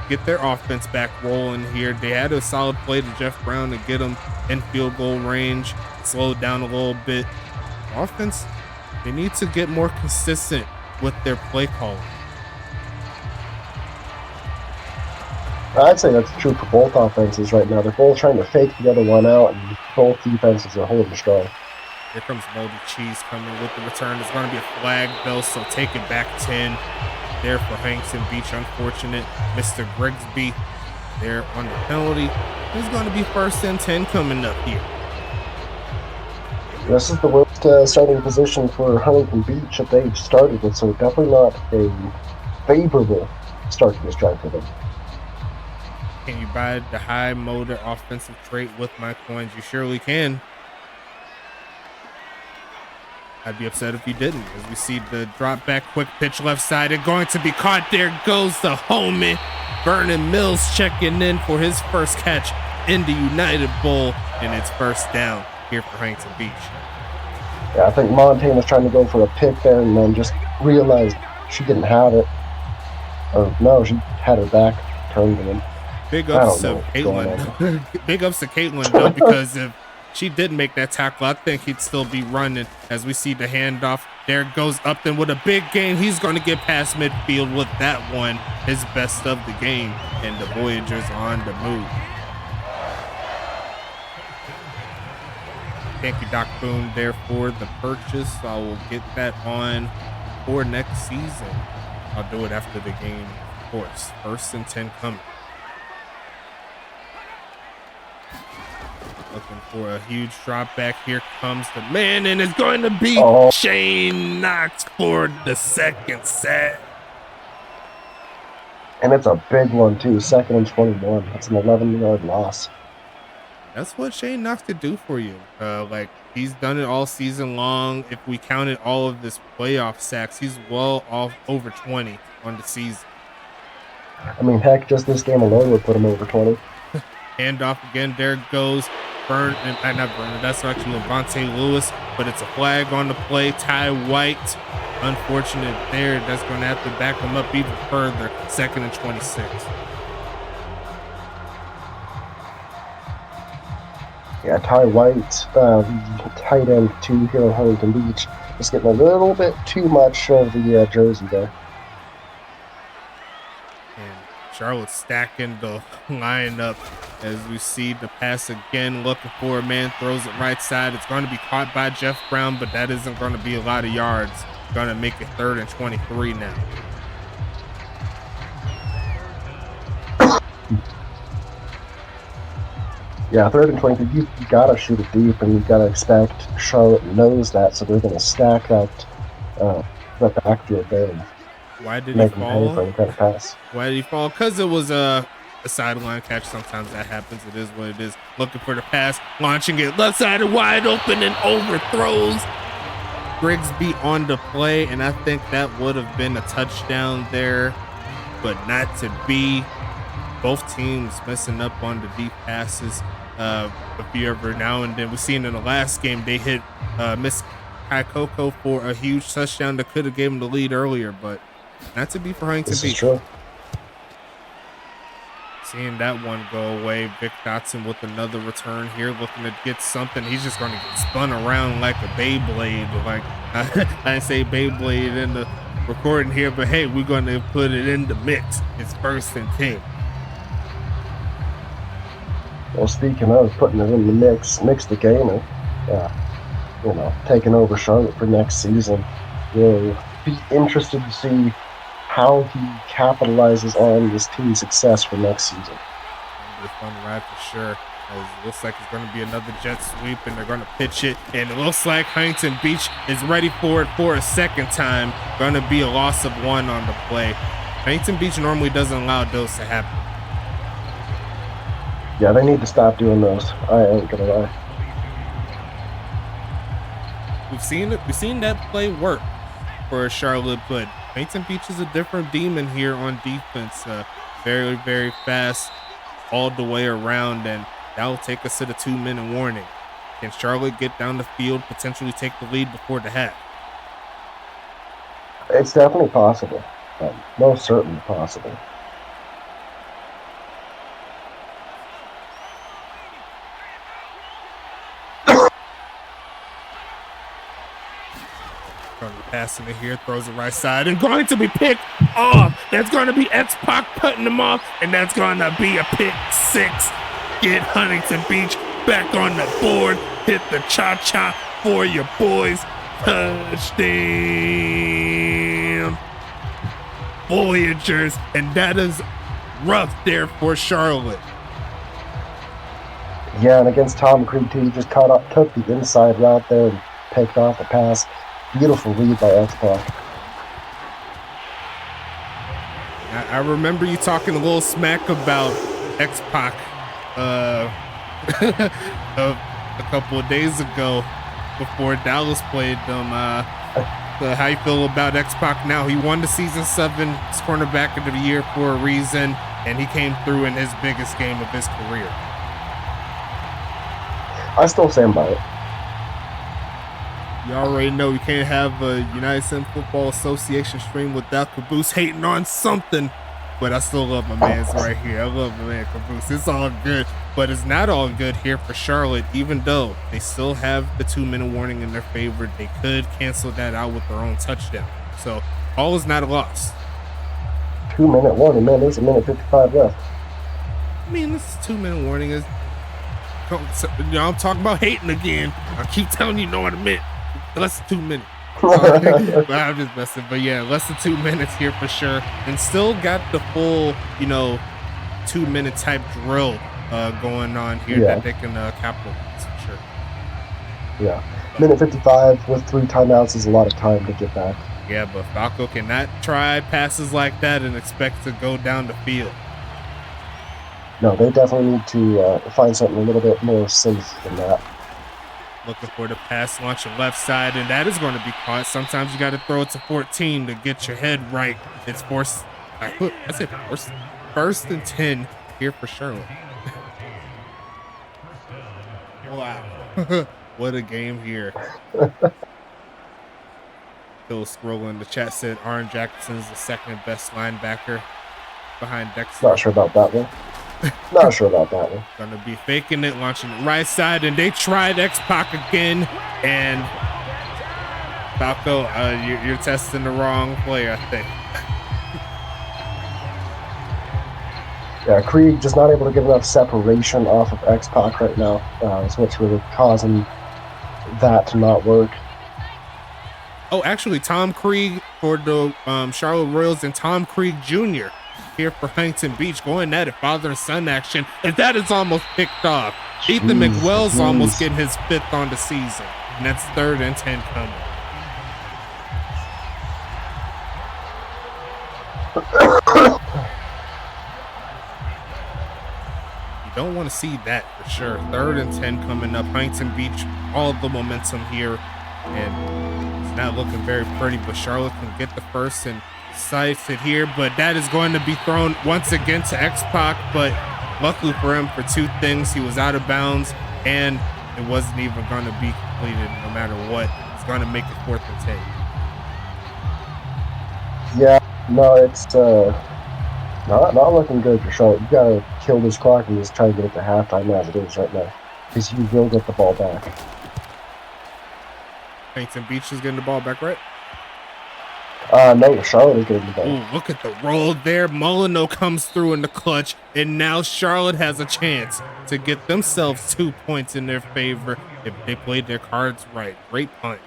get their offense back rolling here. They had a solid play to Jeff Brown to get him in field goal range, slowed down a little bit. Offense, they need to get more consistent with their play calling. I'd say that's true for both offenses right now. They're both trying to fake the other one out, and both defenses are holding strong. Here comes Moldy Cheese coming with the return. It's going to be a flag, though, so take it back 10 there for Huntington Beach. Unfortunate. Mr. Grigsby there on the penalty. It's going to be 1st and 10 coming up here. This is the worst starting position for Huntington Beach that they've started with, so definitely not a favorable start to this drive for them. Can you buy the high motor offensive trait with my coins? You surely can. I'd be upset if you didn't. As we see the drop back, quick pitch left side, and going to be caught. There goes the homie. Vernon Mills checking in for his first catch in the United Bowl, and it's 1st down here for Huntington Beach. Yeah, I think Montaigne was trying to go for a pick there and then just realized she didn't have it. Or no, she had her back turned to him. Big ups to Caitlin. Big ups to Caitlin, though, because if she didn't make that tackle, I think he'd still be running. As we see the handoff, there goes Upton with a big gain. He's going to get past midfield with that one, his best of the game, and the Voyagers on the move. Thank you, Doc Boone, there for the purchase. I will get that on for next season. I'll do it after the game, of course. 1st and 10 coming. Looking for a huge drop back. Here comes the man, and it's going to be Shane Knox for the 2nd sack. And it's a big one, too. 2nd and 21. That's an 11-yard loss. That's what Shane Knox could do for you. Like, he's done it all season long. If we counted all of this playoff sacks, he's well off over 20 on the season. I mean, heck, just this game alone would put him over 20. Handoff again. There goes not Vernon. That's actually Levante Lewis, but it's a flag on the play. Ty White, unfortunate there. That's going to have to back him up even further. 2nd and 26. Yeah, Ty White, tight end 2 here in Huntington Beach, just getting a little bit too much of the jersey there. And Charlotte stacking the lineup as we see the pass again, looking for a man, throws it right side. It's going to be caught by Jeff Brown, but that isn't going to be a lot of yards. Going to make it 3rd and 23 now. Yeah, 3rd and 20. You gotta shoot it deep, and you gotta expect Charlotte knows that, so they're gonna stack that backfield there and Why did he make them pay for fall? any kind of pass. Why did he fall? Because it was a sideline catch. Sometimes that happens. It is what it is. Looking for the pass, launching it left side and wide open and overthrows Grigsby on the play, and I think that would have been a touchdown there, but not to be. Both teams messing up on the deep passes a few every now and then. We've seen in the last game they hit Miss Coco for a huge touchdown that could have given them the lead earlier, but not to be for Huntington Beach. This is true. Seeing that one go away. Vic Dotson with another return here, looking to get something. He's just going to get spun around like a Beyblade. Like I didn't say Beyblade in the recording here, but hey, we're going to put it in the mix. It's 1st and 10. Well, speaking of putting it in the mix the game, taking over Charlotte for next season, we'll be interested to see how he capitalizes on this team's success for next season. It'll be a fun ride for sure. It looks like it's going to be another jet sweep, and they're going to pitch it. And it looks like Huntington Beach is ready for it for a second time. Going to be a loss of 1 on the play. Huntington Beach normally doesn't allow those to happen. Yeah, they need to stop doing those. I ain't gonna lie. We've seen that play work for Charlotte, but Huntington Beach is a different demon here on defense. Very, very fast all the way around, and that will take us to the 2-minute warning. Can Charlotte get down the field, potentially take the lead before the half? It's definitely possible. Most certainly possible. Passing it here, throws it right side, and going to be picked off. That's going to be X-Pac cutting him off, and that's going to be a pick 6. Get Huntington Beach back on the board. Hit the cha-cha for your boys. Touchdown, Voyagers, and that is rough there for Charlotte. Yeah, and against Tom Creed too, he just took the inside route there and picked off the pass. Beautiful lead by X-Pac. I remember you talking a little smack about X-Pac a couple of days ago before Dallas played them. How you feel about X-Pac now? He won the season 7 cornerback of the year for a reason, and he came through in his biggest game of his career. I still stand by it. You already know you can't have a United States Football Association stream without Caboose hating on something, but I still love my man's right here. I love my man Caboose. It's all good, but it's not all good here for Charlotte, even though they still have the 2-minute warning in their favor. They could cancel that out with their own touchdown. So all is not a loss. 2-minute warning, man. There's a minute 55 left. I mean, this is 2-minute warning. I'm talking about hating again. I keep telling you, know what I meant. Less than 2 minutes. I'm just messing, but yeah, less than 2 minutes here for sure, and still got the full, 2-minute type drill going on here that they can capitalize for sure. Yeah, minute 55 with 3 timeouts is a lot of time to get back. Yeah, but Falco cannot try passes like that and expect to go down the field. No, they definitely need to find something a little bit more safe than that. Looking for the pass launch on left side, and that is going to be caught. Sometimes you got to throw it to 14 to get your head right. It's first and 10 here for Charlotte. Wow. What a game here. Still scrolling. The chat said Aaron Jackson is the 2nd best linebacker behind Dexter. Not sure about that one. Not sure about that one. Gonna be faking it, launching it right side, and they tried X-Pac again, and Falco, you're testing the wrong player, I think. Yeah, Krieg just not able to get enough separation off of X-Pac right now. Is what's really causing that to not work. Oh, actually, Tom Krieg for the Charlotte Royals and Tom Krieg Jr. here for Huntington Beach, going at it, father and son action, and that is almost picked off. Ethan Jeez, McWell's almost jeez. getting his 5th on the season, and that's 3rd and 10 coming. You don't want to see that for sure. 3rd and 10 coming up. Huntington Beach, all of the momentum here, and it's not looking very pretty, but Charlotte can get the first and sights it here, but that is going to be thrown once again to X-Pac, but luckily for him, for 2 things, he was out of bounds, and it wasn't even going to be completed no matter what. It's going to make it 4th and 10. Yeah, no, it's not looking good for Charlotte. You gotta kill this clock and just try to get it to halftime as it is right now, because you will get the ball back. Huntington Beach is getting the ball back, right? No, Charlotte is getting the ball. Ooh, look at the roll there. Molyneux comes through in the clutch, and now Charlotte has a chance to get themselves 2 points in their favor if they played their cards right. Great punt.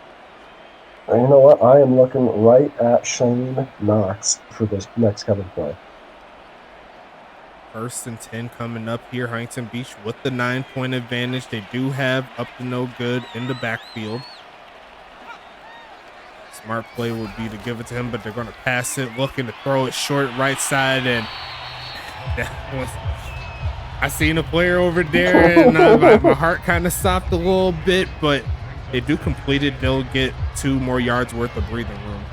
And you know what? I am looking right at Shane Knox for this next coming play. 1st and 10 coming up here. Huntington Beach with the 9-point advantage. They do have up to no good in the backfield. Smart play would be to give it to him, but they're going to pass it, looking to throw it short right side, and that was, I seen a player over there, and my heart kind of stopped a little bit, but they do complete it. They'll get 2 more yards worth of breathing room.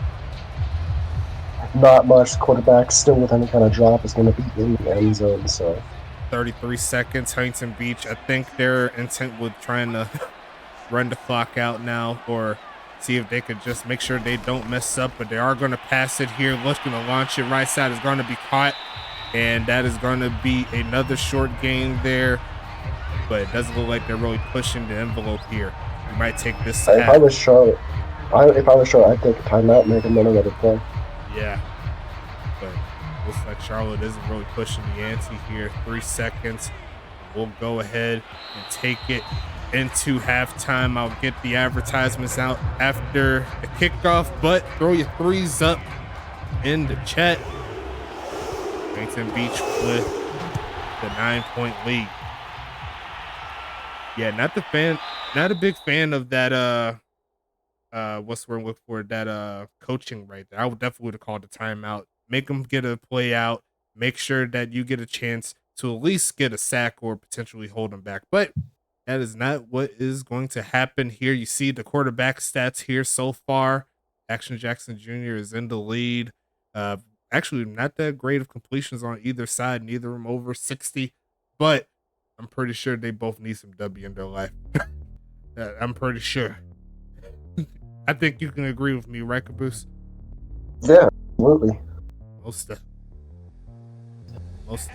Not much. Quarterback still with any kind of drop is going to be in the end zone. So 33 seconds. Huntington Beach, I think their intent was trying to run the clock out now, or see if they could just make sure they don't mess up, but they are going to pass it here. Looking to launch it. Right side is going to be caught, and that is going to be another short gain there, but it doesn't look like they're really pushing the envelope here. We might take this. if I was Charlotte, I'd take a timeout, make them run another play. Yeah, but looks like Charlotte isn't really pushing the ante here. 3 seconds. We'll go ahead and take it into halftime. I'll get the advertisements out after the kickoff, but throw your 3s up in the chat. Huntington Beach with the 9-point lead. Yeah, not a big fan of that what's the word I'm looking for, that coaching right there. I would definitely have called a timeout. Make them get a play out. Make sure that you get a chance to at least get a sack or potentially hold them back. But that is not what is going to happen here. You see the quarterback stats here so far. Action Jackson Jr. is in the lead. Actually, not that great of completions on either side. Neither of them over 60. But I'm pretty sure they both need some W in their life. I'm pretty sure. I think you can agree with me, right, Caboose? Yeah, absolutely. Most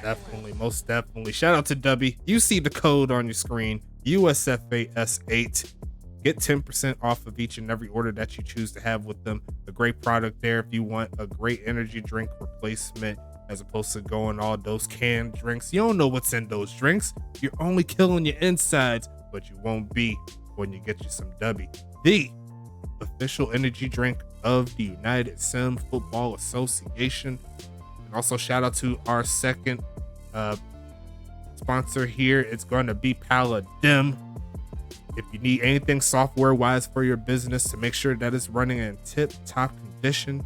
definitely. Shout out to W. You see the code on your screen, USFA S8. Get 10% off of each and every order that you choose to have with them. A great product there if you want a great energy drink replacement, as opposed to going all those canned drinks. You don't know what's in those drinks. You're only killing your insides, but you won't be when you get you some W. The official energy drink of the United Sim Football Association. And also shout out to our second sponsor here. It's going to be Paladin. If you need anything software wise for your business to make sure that it's running in tip top condition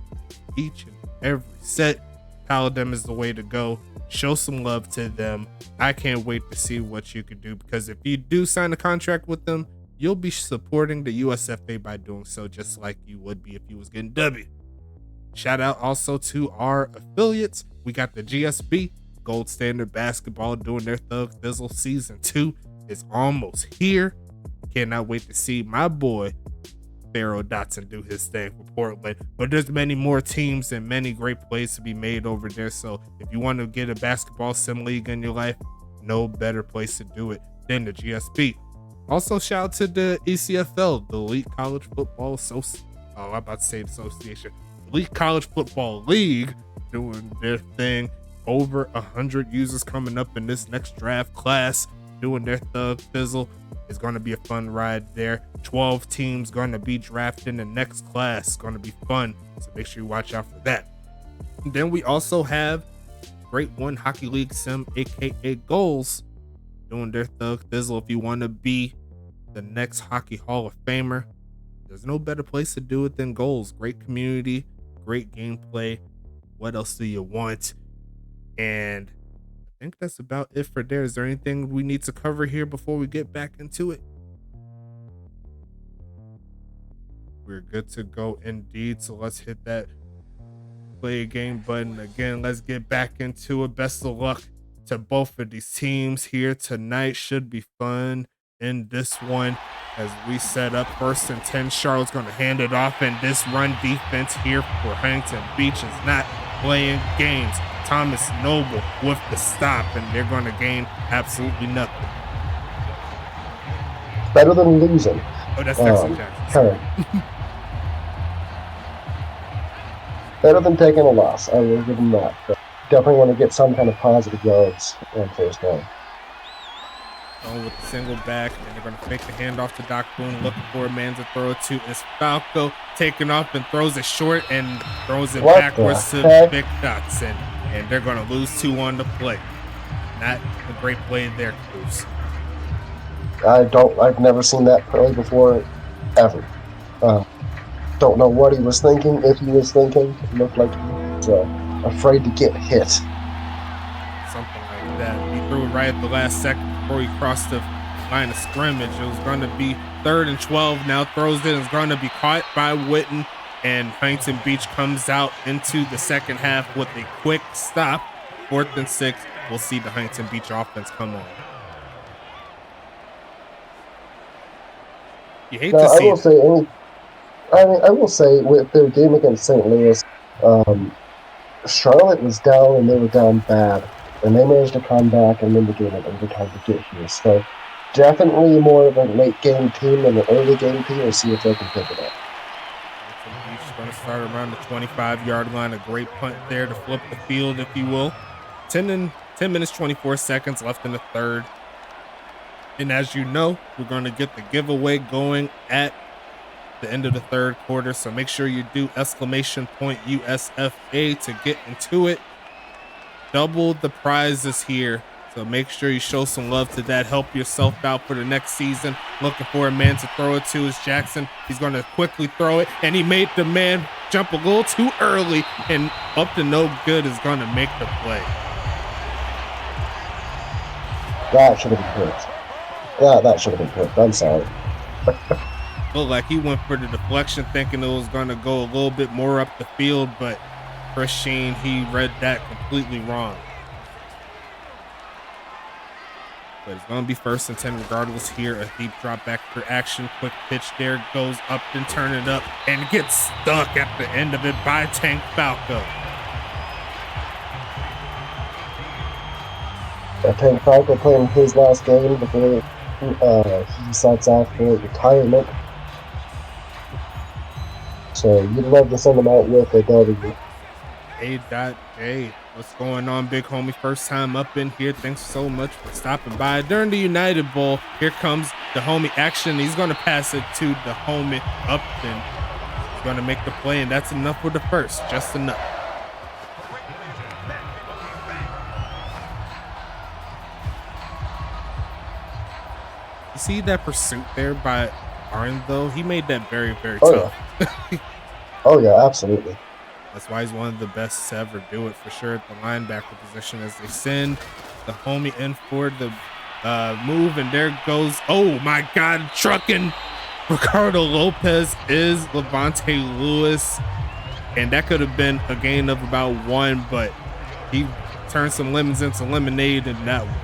each and every set, Paladin is the way to go. Show some love to them. I can't wait to see what you can do, because if you do sign a contract with them, you'll be supporting the USFA by doing so, just like you would be if you was getting W. Shout out also to our affiliates. We got the GSB, Gold Standard Basketball, doing their Thug Thizzle Season 2 is almost here. Cannot wait to see my boy Pharaoh Dotson do his thing for Portland. But there's many more teams and many great plays to be made over there. So if you want to get a basketball sim league in your life, no better place to do it than the GSB. Also, shout out to the ECFL, the Elite College Football Association. Oh, I'm about to say association. Elite College Football League doing their thing. Over 100 users coming up in this next draft class doing their Thug Fizzle. It's going to be a fun ride there. 12 teams going to be drafted in the next class. It's going to be fun, so make sure you watch out for that. And then we also have Great One Hockey League Sim, aka Goals, doing their thug thizzle. If you want to be the next Hockey Hall of Famer, there's no better place to do it than goals. Great community, great gameplay. What else do you want? And I think that's about it for there. Is there anything we need to cover here before we get back into it? We're good to go indeed. So let's hit that play a game button again. Let's get back into it. Best of luck to both of these teams here tonight. Should be fun in this one as we set up 1st and 10. Charlotte's going to hand it off, and this run defense here for Huntington Beach is not playing games. Thomas Noble with the stop, and they're going to gain absolutely nothing. Better than losing. Oh, that's Texas Jackson. Better than taking a loss. I will give them that. But definitely want to get some kind of positive yards on first down. Going with the single back, and they're going to fake the handoff to Doc Boone, looking for a man to throw it to. Is Falco taking off and throws it short and throws it backwards to Vic Dotson, and they're going to lose 2 on the play. Not a great play there, Cruz. I've never seen that play before, ever. Don't know what he was thinking, if he was thinking. It looked like he was afraid to get hit. Something like that. He threw it right at the last second before he crossed the line of scrimmage. It was going to be 3rd and 12. Now throws it. It's going to be caught by Witten, and Huntington Beach comes out into the second half with a quick stop. 4th and 6. We'll see the Huntington Beach offense come on. You hate to see it. I will say with their game against St. Louis, Charlotte was down and they were down bad, and they managed to come back and win the game in overtime to get here. So definitely more of a late game team than an early game team. We'll see if they can pick it up. Beach going to start around the 25-yard line. A great punt there to flip the field, if you will. 10 minutes, 24 seconds left in the third. And as you know, we're going to get the giveaway going at the end of the third quarter, so make sure you do !USFA to get into it. Double the prizes here, so make sure you show some love to that. Help yourself out for the next season. Looking for a man to throw it to is Jackson. He's going to quickly throw it, and he made the man jump a little too early, and up to no good is going to make the play. That should have been picked. That should have been picked. I'm sorry. Looked like he went for the deflection, thinking it was going to go a little bit more up the field, but Chris Sheen, he read that completely wrong. But it's going to be 1st and 10 regardless here. A deep drop back for action. Quick pitch there, goes up and turn it up, and gets stuck at the end of it by Tank Falco. Tank Falco playing his last game before he sets out for retirement. So you'd love to send them out with a W. A.J, what's going on, big homie? First time up in here. Thanks so much for stopping by. During the United Bowl, here comes the homie action. He's going to pass it to the homie Upton. He's going to make the play, and that's enough for the first. Just enough. You see that pursuit there by Arn, though? He made that very, very tough. Yeah. Oh, yeah, absolutely. That's why he's one of the best to ever do it for sure at the linebacker position as they send the homie in for the move, and there goes, oh my God, trucking Ricardo Lopez is Levante Lewis, and that could have been a gain of about 1, but he turned some lemons into lemonade in that one.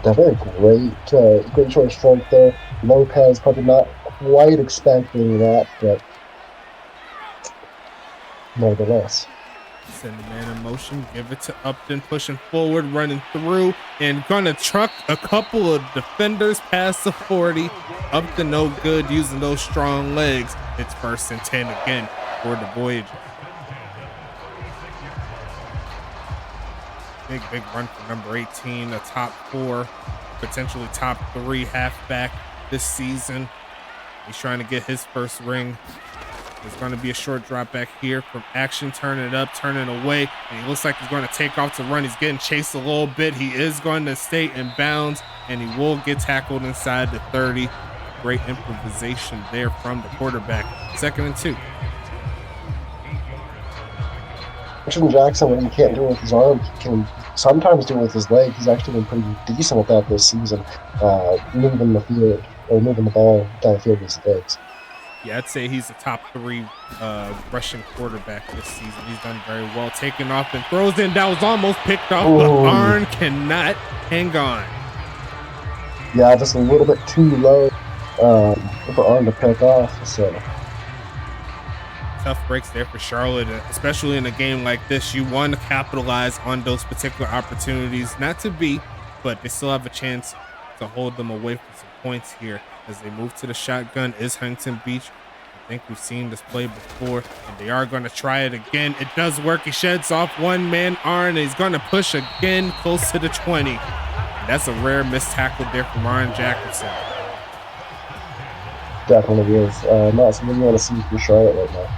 Definitely great choice strength there. Lopez probably not quite expecting that, but nevertheless. Send the man in motion, give it to Upton, pushing forward, running through, and gonna truck a couple of defenders past the 40. Upton no good using those strong legs. It's 1st and 10 again for the Voyagers. Big run for number 18, a top 4, potentially top 3 halfback this season. He's trying to get his first ring There's going to be a short drop back here from Action, turning it up, turning away, and he looks like he's going to take off to run. He's getting chased a little bit. He is going to stay in bounds, and he will get tackled inside the 30. Great improvisation there from the quarterback. 2nd and 2. Action Jackson, when he can't do it with his arm, he can sometimes do it with his leg. He's actually been pretty decent at that this season, moving the field or moving the ball down the field with his legs. Yeah, I'd say he's the top 3 rushing quarterback this season. He's done very well, taking off and throws in. That was almost picked off, but Arn cannot hang on. Yeah, just a little bit too low for Arn to pick off. So tough breaks there for Charlotte, especially in a game like this. You want to capitalize on those particular opportunities, not to beat, but they still have a chance to hold them away from some points here as they move to the shotgun. Is Huntington Beach. I think we've seen this play before, and they are going to try it again. It does work. He sheds off one man, Arn, and he's going to push again close to the 20. And that's a rare missed tackle there from Arn Jacobson. Definitely is. Not something you want to see from Charlotte right now.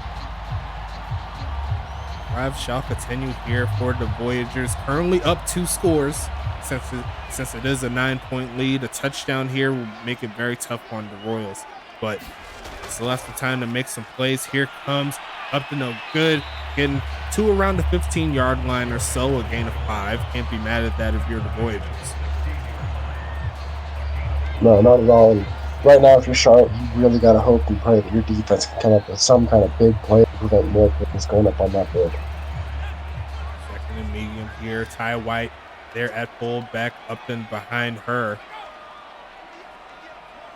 Drive shall continue here for the Voyagers. Currently up 2 scores. Since it is a 9-point lead, a touchdown here will make it very tough on the Royals. But still have some time to make some plays. Here comes up to no good, getting to around the 15-yard line or so, a gain of 5. Can't be mad at that if you're the Voyagers. No, not at all. And right now, if you're Charlotte, you really got to hope and pray that your defense can come up with some kind of big play to prevent more points going up on that board. 2nd and medium here. Ty White there at fullback, up and behind her.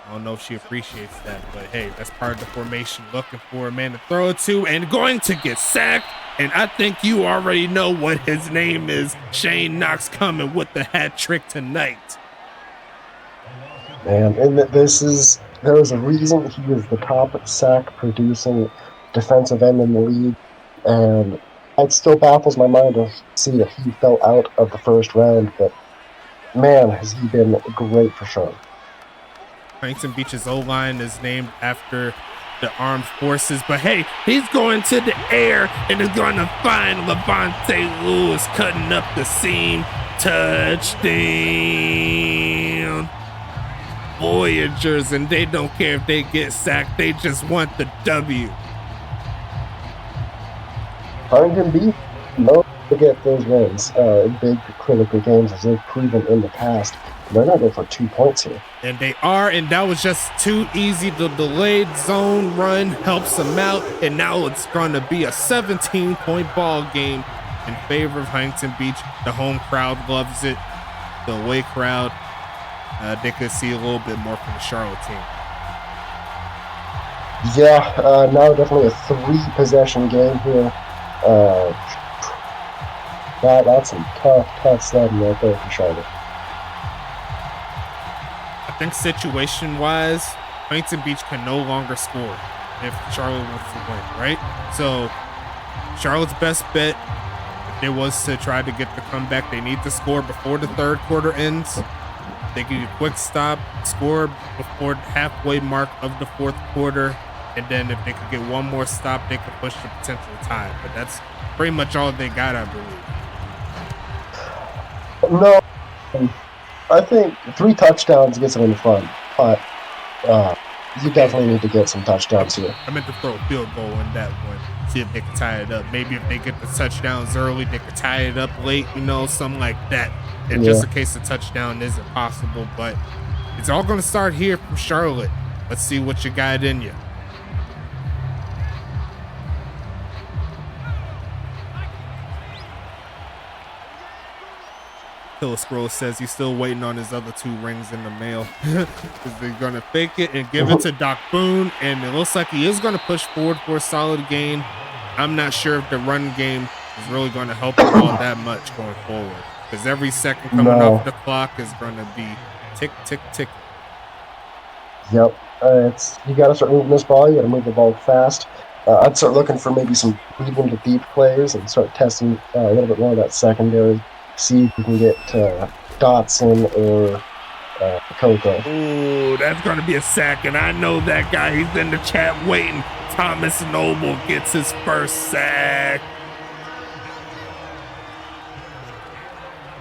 I don't know if she appreciates that, but hey, that's part of the formation. Looking for a man to throw it to and going to get sacked. And I think you already know what his name is. Shane Knox coming with the hat trick tonight. Man, and there is a reason he is the top sack producing defensive end in the league, and it still baffles my mind to see that he fell out of the 1st round, but man, has he been great for Charlotte. Huntington Beach's O-line is named after the armed forces, but hey, he's going to the air and is going to find Levante Lewis cutting up the seam. Touchdown. Voyagers, and they don't care if they get sacked. They just want the W. Huntington Beach, no, to get those wins in big critical games as they've proven in the past. They're not going for 2 points here. And they are, and that was just too easy. The delayed zone run helps them out, and now it's going to be a 17-point ball game in favor of Huntington Beach. The home crowd loves it. The away crowd, they could see a little bit more from the Charlotte team. Yeah, now definitely a 3-possession game here. That's some tough sledding right there for Charlotte. I think situation-wise, Huntington Beach can no longer score if Charlotte wants to win, right? So Charlotte's best bet, if it was to try to get the comeback, they need to score before the 3rd quarter ends. They can do a quick stop, score before the halfway mark of the 4th quarter, and then if they could get one more stop, they could push the potential tie. But that's pretty much all they got, I believe. No, I think 3 touchdowns gets them in the front, but you definitely need to get some touchdowns here. I meant to throw a field goal in that one, see if they can tie it up. Maybe if they get the touchdowns early, they could tie it up late, something like that. And just in case the touchdown isn't possible, but it's all going to start here from Charlotte. Let's see what you got in you. Killer Scroll says he's still waiting on his other 2 rings in the mail. They're going to fake it and give it to Doc Boone, and it looks like he is going to push forward for a solid gain. I'm not sure if the run game is really going to help him all that much going forward, because every second coming off the clock is going to be tick, tick, tick. Yep. You got to start moving this ball. You got to move the ball fast. I'd start looking for maybe some medium to deep plays and start testing a little bit more of that secondary. See if you can get Dotson or Coco. Ooh, that's going to be a sack, and I know that guy. He's in the chat waiting Thomas Noble gets his first sack.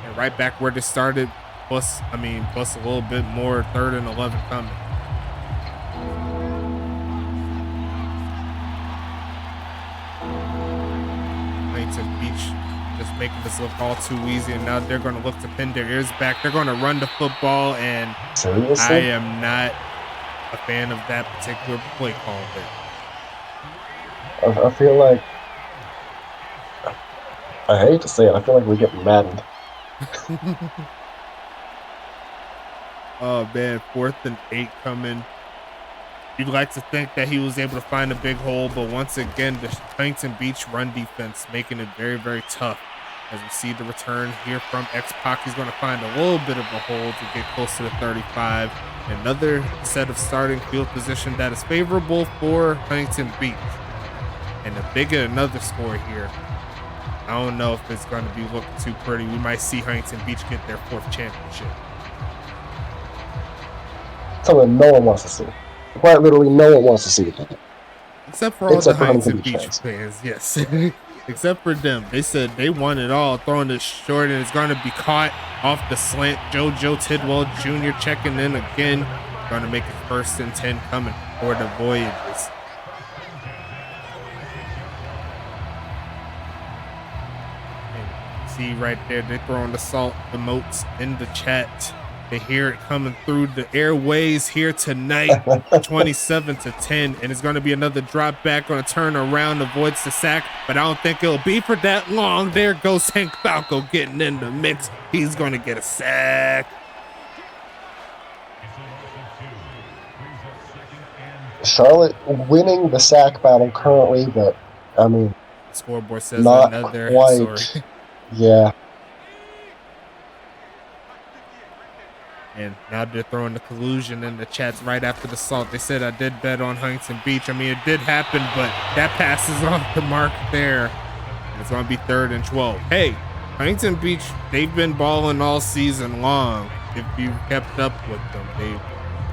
And right back where they started, plus a little bit more, 3rd and 11 coming. Huntington Beach just making this look all too easy, and now they're going to look to pin their ears back. They're going to run the football, and seriously? I am not a fan of that particular play call there. I feel like, I hate to say it, I feel like we're getting maddened. Oh man, 4th and 8 coming. You'd like to think that he was able to find a big hole, but once again, the Huntington Beach run defense making it very, very tough. As we see the return here from X-Pac, he's going to find a little bit of a hole to get close to the 35. Another set of starting field position that is favorable for Huntington Beach. And a another score here. I don't know if it's going to be looking too pretty. We might see Huntington Beach get their 4th championship. Something no one wants to see. Quite literally, no one wants to see it. Except for all the Huntington Beach fans, yes. Except for them. They said they want it all. Throwing this short, and it's going to be caught off the slant. JoJo Tidwell Jr. checking in again. Going to make it 1st and 10 coming for the Voyagers. And see right there, they're throwing the salt emotes in the chat. They hear it coming through the airways here tonight, 27-10, and it's going to be another drop back, going to turn around, avoids the sack, but I don't think it'll be for that long. There goes Hank Falco getting in the mix. He's going to get a sack. Charlotte winning the sack battle currently, but I mean, the scoreboard says not another. quite. Sorry. Yeah. And now they're throwing the collusion in the chats right after the salt. They said I did bet on Huntington Beach. I mean, it did happen, but that passes off the mark there. And it's going to be 3rd and 12. Hey, Huntington Beach, they've been balling all season long. If you kept up with them,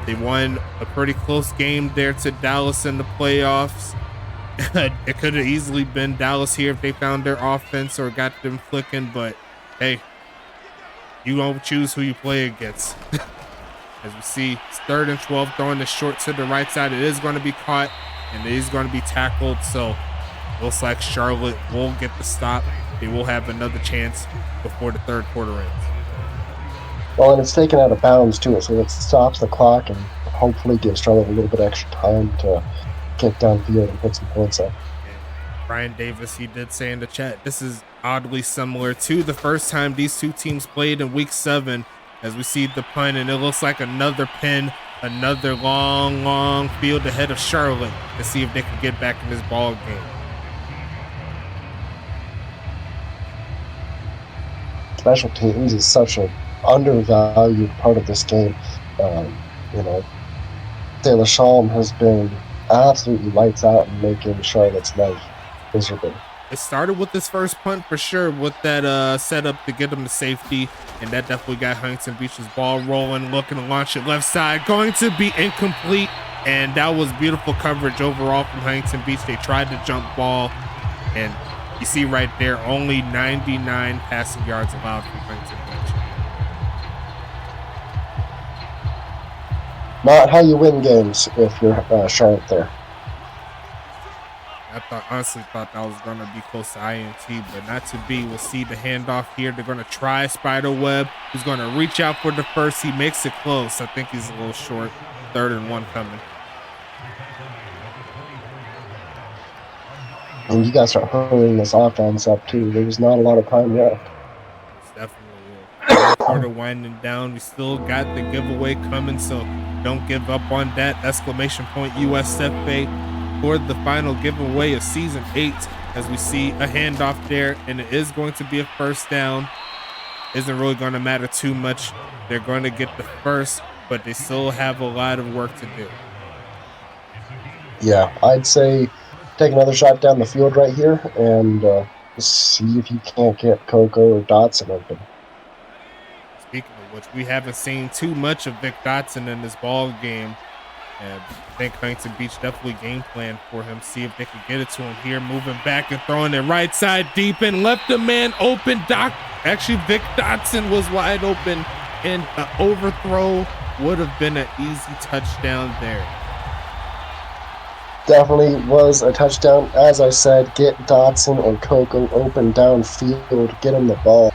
they won a pretty close game there to Dallas in the playoffs. It could have easily been Dallas here if they found their offense or got them clicking, but hey, you don't choose who you play against. As we see, it's 3rd and 12, throwing the short to the right side. It is going to be caught, and it is going to be tackled. So looks like Charlotte will get the stop. They will have another chance before the 3rd quarter ends. Well, and it's taken out of bounds too, so it stops the clock and hopefully gives Charlotte a little bit extra time to get downfield and put some points up. Brian Davis, he did say in the chat, this is oddly similar to the first time these two teams played in week 7, as we see the punt, and it looks like another pin, another long field ahead of Charlotte to see if they can get back in this ball game. Special teams is such an undervalued part of this game. You know, De La Chalme has been absolutely lights out in making Charlotte's life miserable. It started with this first punt for sure, with that setup to get them to safety, and that definitely got Huntington Beach's ball rolling, looking to launch it left side, going to be incomplete, and that was beautiful coverage overall from Huntington Beach. They tried to jump ball, and you see right there, only 99 passing yards allowed from Huntington Beach. Not how you win games if you're Charlotte there. I honestly thought that was going to be close to INT, but not to be. We'll see the handoff here. They're going to try Spiderweb. He's going to reach out for the first. He makes it close. I think he's a little short. 3rd and 1 coming. And you guys start hurrying this offense up too. There's not a lot of time left. It's definitely quarter winding down. We still got the giveaway coming, so don't give up on that. Exclamation point USFA for the final giveaway of season 8, as we see a handoff there, and it is going to be a first down. Isn't really going to matter too much. They're going to get the first, but they still have a lot of work to do. Yeah, I'd say take another shot down the field right here and see if you can't get Coco or Dotson open. Speaking of which, we haven't seen too much of Vic Dotson in this ball game. And I think Huntington Beach definitely game plan for him. See if they can get it to him here. Moving back and throwing it right side deep and left a man open. Actually, Vic Dotson was wide open, and an overthrow would have been an easy touchdown there. Definitely was a touchdown. As I said, get Dotson or Coco open downfield, get him the ball.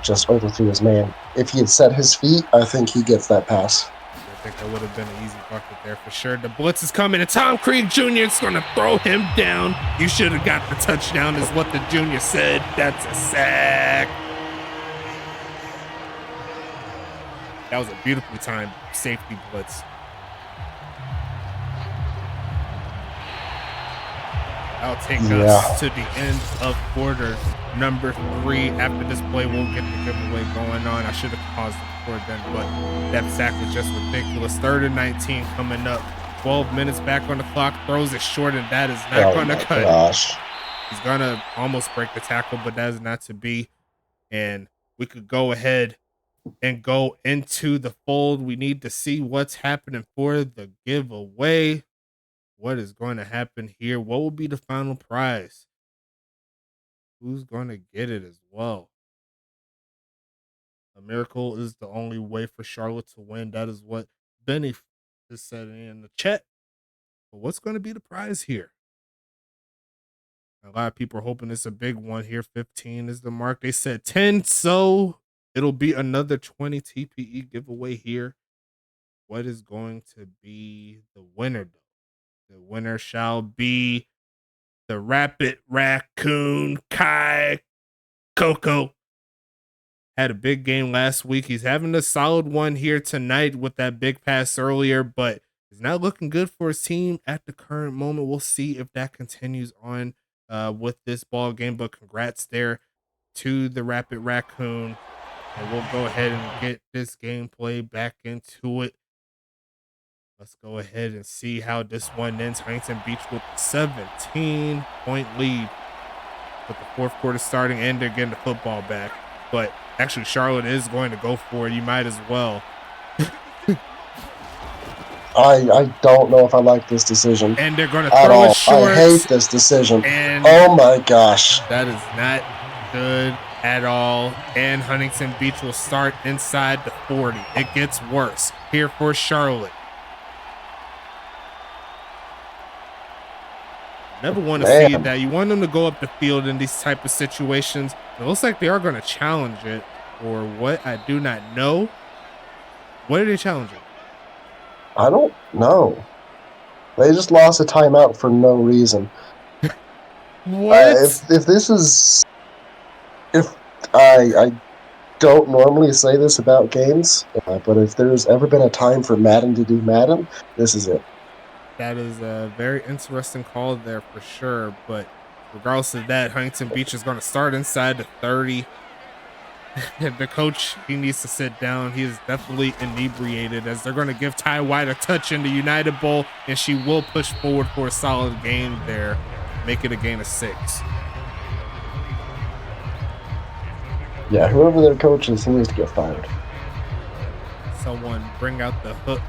Just overthrew his man. If he had set his feet, I think he gets that pass. I think that would have been an easy bucket there for sure. The blitz is coming, and Tom Creed Jr. is going to throw him down. You should have got the touchdown, is what the junior said. That's a sack. That was a beautifully timed safety blitz. That'll take us to the end of quarter number 3. After this play, we'll get the giveaway going on. I should have paused it before then, but that sack was just ridiculous. 3rd and 19 coming up. 12 minutes back on the clock. Throws it short, and that is not going to cut it. He's going to almost break the tackle, but that is not to be. And we could go ahead and go into the fold. We need to see what's happening for the giveaway. What is going to happen here? What will be the final prize? Who's going to get it as well? A miracle is the only way for Charlotte to win. That is what Benny is setting in the chat. But what's going to be the prize here? A lot of people are hoping it's a big one here. 15 is the mark. They said 10, so it'll be another 20 TPE giveaway here. What is going to be the winner, though? The winner shall be the Rapid Raccoon Kai Coco. Had a big game last week. He's having a solid one here tonight with that big pass earlier, but it's not looking good for his team at the current moment. We'll see if that continues on with this ball game, but congrats there to the Rapid Raccoon. And we'll go ahead and get this gameplay back into it. Let's go ahead and see how this one ends. Huntington Beach with a 17-point lead with the 4th quarter starting, and they're getting the football back. But actually, Charlotte is going to go for it. You might as well. I don't know if I like this decision. And they're going to throw it short. I hate this decision. And oh my gosh. That is not good at all. And Huntington Beach will start inside the 40. It gets worse here for Charlotte. Never want to see that. You want them to go up the field in these type of situations. It looks like they are going to challenge it, or what? I do not know. What are they challenging? I don't know. They just lost a timeout for no reason. What? If this is... If I don't normally say this about games, but if there's ever been a time for Madden to do Madden, this is it. That is a very interesting call there for sure. But regardless of that, Huntington Beach is going to start inside the 30. The coach, he needs to sit down. He is definitely inebriated, as they're going to give Ty White a touch in the United Bowl, and she will push forward for a solid gain there, make it a gain of 6. Yeah, whoever their coach is, he needs to get fired. Someone bring out the hook.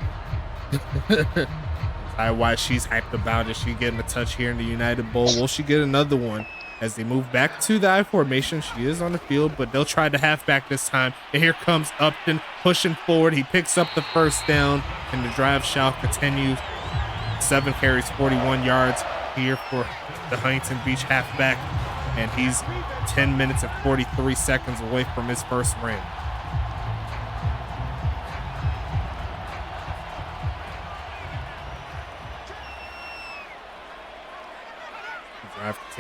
Ty White, she's hyped about it. She getting a touch here in the United Bowl. Will she get another one as they move back to the I formation? She is on the field, but they'll try the halfback this time. And here comes Upton pushing forward. He picks up the first down, and the drive shall continue. 7 carries, 41 yards here for the Huntington Beach halfback, and he's 10 minutes and 43 seconds away from his first ring.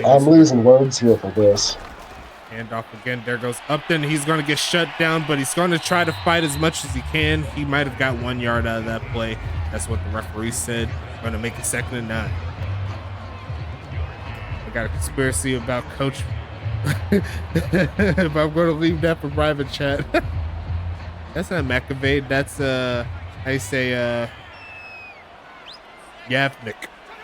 I'm losing words here for this. Handoff again. There goes Upton. He's going to get shut down, but he's going to try to fight as much as he can. He might have got 1 yard out of that play. That's what the referee said. Going to make it 2nd and 9. I got a conspiracy about Coach. If I'm going to leave that for private chat. That's not McAvey. That's how you say Yavnik.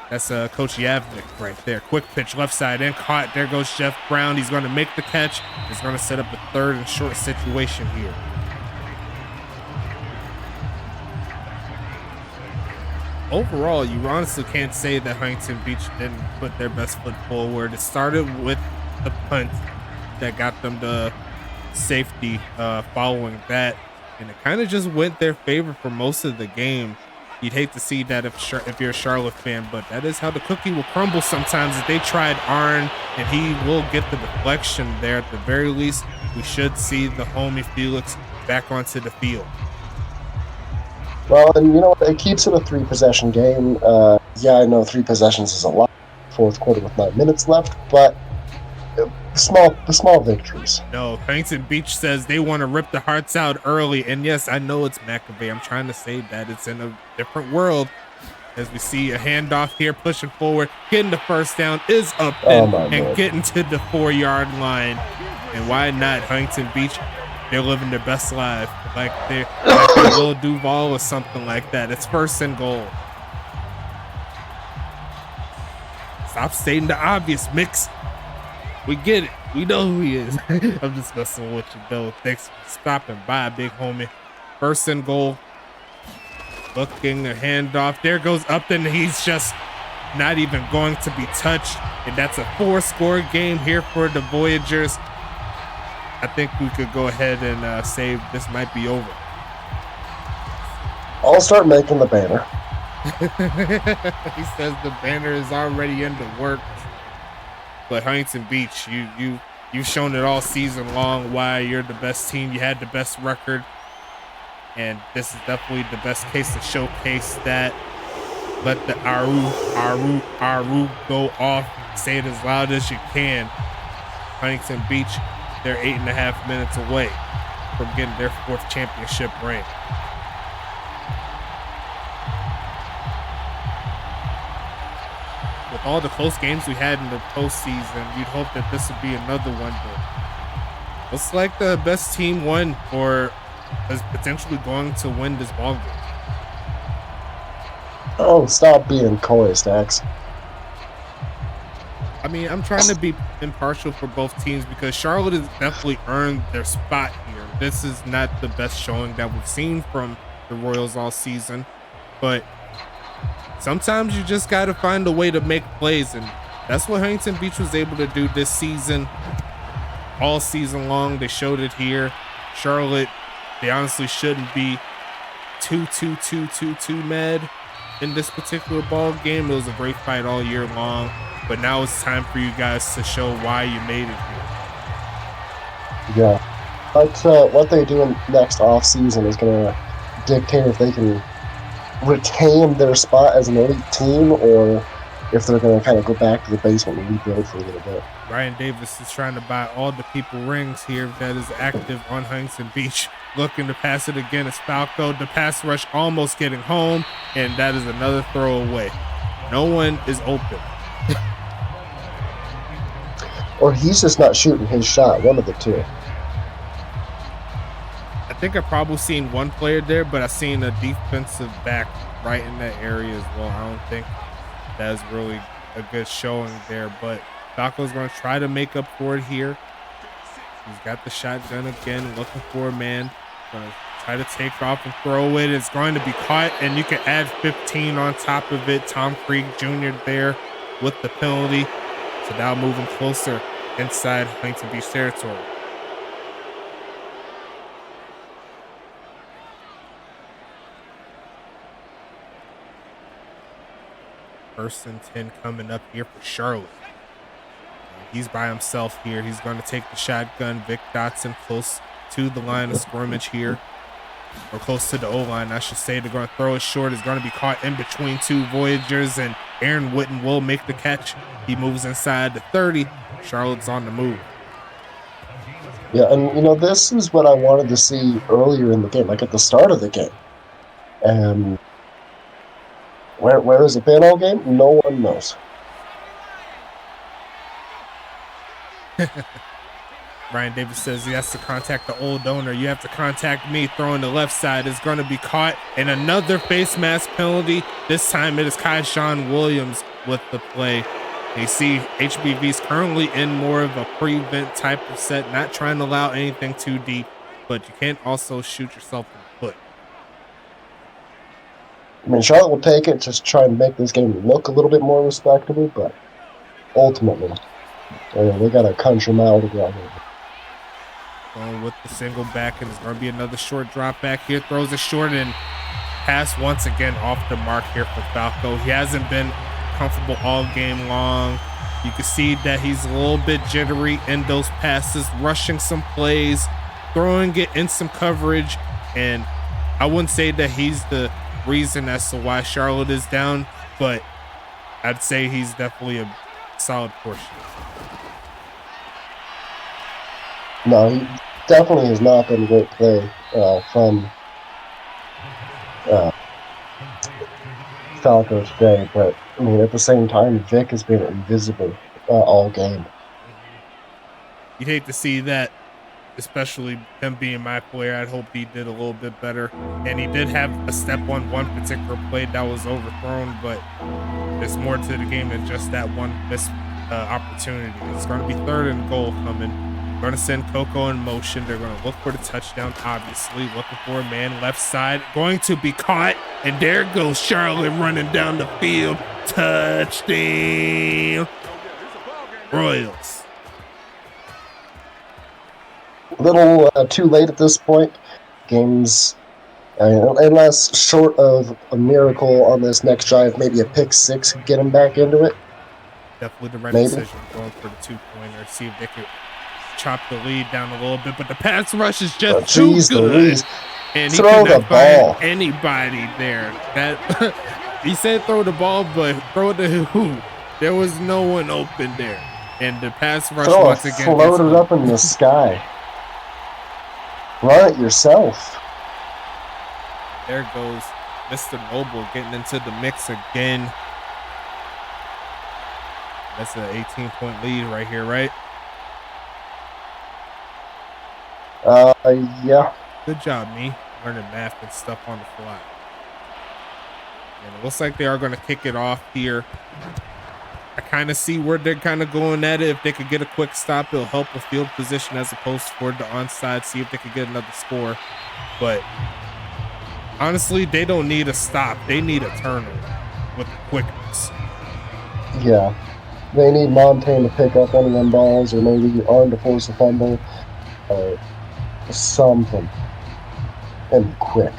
That's Coach Yavnik right there. Quick pitch left side and caught. There goes Jeff Brown. He's going to make the catch. He's going to set up a 3rd and short situation here. overall, you honestly can't say that Huntington Beach didn't put their best foot forward. It started with the punt that got them to safety following that, and it kind of just went their favor for most of the game. You'd hate to see that if you're a Charlotte fan, but that is how the cookie will crumble sometimes. If they tried Arn and he will get the deflection there, at the very least, we should see the homie Felix back onto the field. Well, and you know what? It keeps it a 3-possession game. Yeah, I know 3 possessions is a lot. Fourth quarter with 9 minutes left, but the small victories. No, Huntington Beach says they want to rip the hearts out early, and yes, I know it's McAvey. I'm trying to say that it's in a different world. As we see a handoff here, pushing forward, getting the first down, is up and getting to the 4-yard line. And why not? Huntington Beach, they're living their best life, like they're Will Duval or something like that. It's 1st and goal. Stop stating the obvious, Mix. We get it. We know who he is. I'm just messing with you, though. Thanks for stopping by, big homie. 1st and goal. Looking a handoff. There goes Upton. He's just not even going to be touched. And that's a 4-score game here for the Voyagers. I think we could go ahead and say this might be over. I'll start making the banner. He says the banner is already in the works. But Huntington Beach, you've shown it all season long why you're the best team. You had the best record. And this is definitely the best case to showcase that. Let the Aru go off. Say it as loud as you can. Huntington Beach, they're 8.5 minutes away from getting their 4th championship ring. With all the close games we had in the postseason, you'd hope that this would be another one. But looks like the best team won, or is potentially going to win this ball game. Oh, stop being coy, Stacks. I mean, I'm trying to be impartial for both teams because Charlotte has definitely earned their spot here. This is not the best showing that we've seen from the Royals all season, but sometimes you just got to find a way to make plays, and that's what Huntington Beach was able to do this season. All season long, they showed it here. Charlotte, they honestly shouldn't be too mad in this particular ball game. It was a great fight all year long, but now it's time for you guys to show why you made it here. Yeah, but what they do in next off season is going to dictate if they can retain their spot as an elite team, or if they're going to kind of go back to the basement and rebuild for a little bit. Ryan Davis is trying to buy all the people rings here that is active on Huntington Beach. Looking to pass it again. It's Falco. The pass rush almost getting home, and that is another throwaway. No one is open. Or he's just not shooting his shot. One of the two. I think I've probably seen one player there, but I've seen a defensive back right in that area as well. I don't think that's really a good showing there, but Falco's going to try to make up for it here. He's got the shotgun again, looking for a man. Going to try to take off and throw it. It's going to be caught, and you can add 15 on top of it. Tom Creek Jr. there with the penalty. So now moving closer inside Huntington Beach territory. First and 10 coming up here for Charlotte. He's by himself here. He's going to take the shotgun. Vic Dotson close to the line of scrimmage here, or close to the O-line, I should say. They're going to throw it short. It's going to be caught in between 2 Voyagers, and Aaron Witten will make the catch. He moves inside the 30. Charlotte's on the move. Yeah, and you know, this is what I wanted to see earlier in the game, like at the start of the game. And where has it been all game? No one knows. Ryan Davis says he has to contact the old owner. You have to contact me. Throwing the left side is going to be caught, and another face mask penalty. This time it is Kyshawn Williams with the play. You see HBV's currently in more of a prevent type of set, not trying to allow anything too deep, but you can't also shoot yourself in the foot. I mean, Charlotte will take it, just try and make this game look a little bit more respectable, but ultimately, they got a country mile to go. Going with the single back, and it's going to be another short drop back here. Throws it short and pass once again off the mark here for Falco. He hasn't been comfortable all game long. You can see that he's a little bit jittery in those passes, rushing some plays, throwing it in some coverage, and I wouldn't say that he's the reason as to why Charlotte is down, but I'd say he's definitely a solid portion. No, he definitely has not been a great play from Falco today, but I mean, at the same time, Vic has been invisible all game. You'd hate to see that, especially him being my player. I'd hope he did a little bit better. And he did have a step on one particular play that was overthrown, but there's more to the game than just that one missed opportunity. It's going to be 3rd and goal coming. Going to send Coco in motion. They're going to look for the touchdown, obviously. Looking for a man left side. Going to be caught. And there goes Charlotte running down the field. Touchdown. Royals. A little too late at this point. Game's, unless short of a miracle on this next drive, maybe a pick 6 could get him back into it. Definitely the right decision. Going for the 2-pointer. See if they could chop the lead down a little bit, but the pass rush is just too good. And he throw the ball. Anybody there. That he said throw the ball, but throw it to who? There was no one open there. And the pass rush once again floated up in the sky. Run it yourself. There goes Mr. Noble getting into the mix again. That's an 18-point lead right here, right? Yeah. Good job, me. Learning math and stuff on the fly. And it looks like they are going to kick it off here. I kind of see where they're kind of going at it. If they could get a quick stop, it'll help with field position as opposed to the onside. See if they could get another score. But honestly, they don't need a stop. They need a turnover with the quickness. Yeah. They need Montaigne to pick up one of them balls, or maybe Arn to force a fumble. Something. And quick.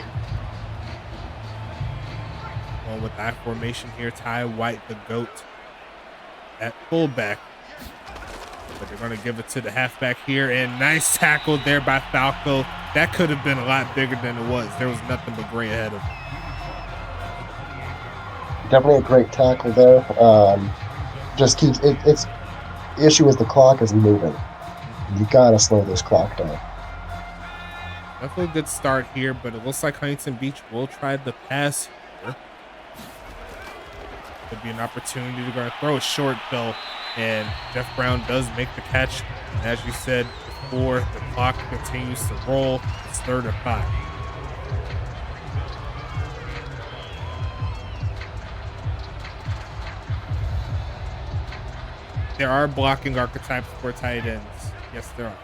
Well, with that formation here, Ty White, the GOAT, at fullback. But they're going to give it to the halfback here. And nice tackle there by Falco. That could have been a lot bigger than it was. There was nothing but gray ahead of him. Definitely a great tackle there. Just keeps it. It's the issue is the clock is moving. You got to slow this clock down. Definitely a good start here, but it looks like Huntington Beach will try the pass here. Could be an opportunity to go throw a short though, and Jeff Brown does make the catch. And as you said before, the clock continues to roll. It's 3rd and 5. There are blocking archetypes for tight ends. Yes, there are.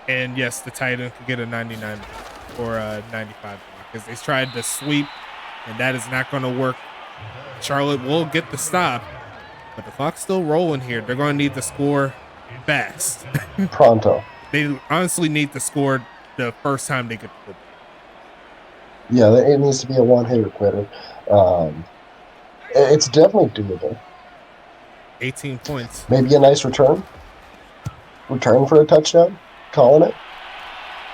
And yes, the tight end could get a 99 or a 95 block because they tried to sweep, and that is not going to work. Charlotte will get the stop, but the clock's still rolling here. They're going to need to score fast. Pronto. They honestly need to score the first time they get the football. Yeah, it needs to be a one-hitter quitter. It's definitely doable. 18 points. Maybe a nice return. Return for a touchdown. Calling it.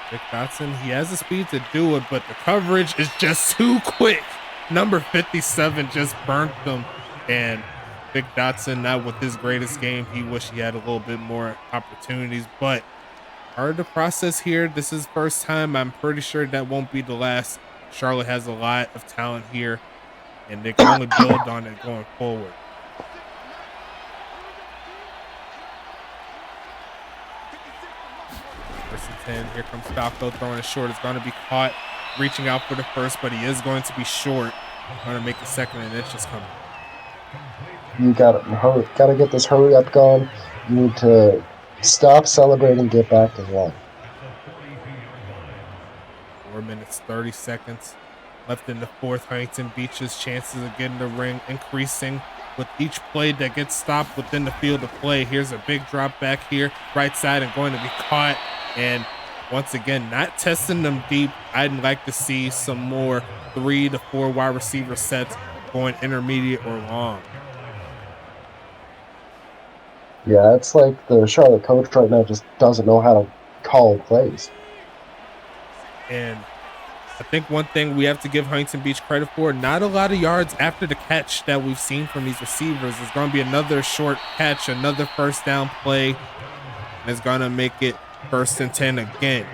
Vic Dotson, he has the speed to do it, but the coverage is just too quick. Number 57 just burnt them. And Vic Dotson, not with his greatest game. He wished he had a little bit more opportunities, but hard to process here. This is first time. I'm pretty sure that won't be the last. Charlotte has a lot of talent here, and they can only build on it going forward. First and 10. Here comes Falco throwing it short. It's going to be caught, reaching out for the first, but he is going to be short. Going to make the second, and it's just coming. You got to get this hurry up going. You need to stop celebrating, get back to run. 4 minutes, 30 seconds left in the fourth. Huntington Beach's chances of getting the ring increasing with each play that gets stopped within the field of play. Here's a big drop back here, right side, and going to be caught. And once again, not testing them deep. I'd like to see some more 3 to 4 wide receiver sets going intermediate or long. Yeah, it's like the Charlotte coach right now just doesn't know how to call plays. And I think one thing we have to give Huntington Beach credit for, not a lot of yards after the catch that we've seen from these receivers. It's going to be another short catch, another first down play. And it's going to make it 1st and 10 again.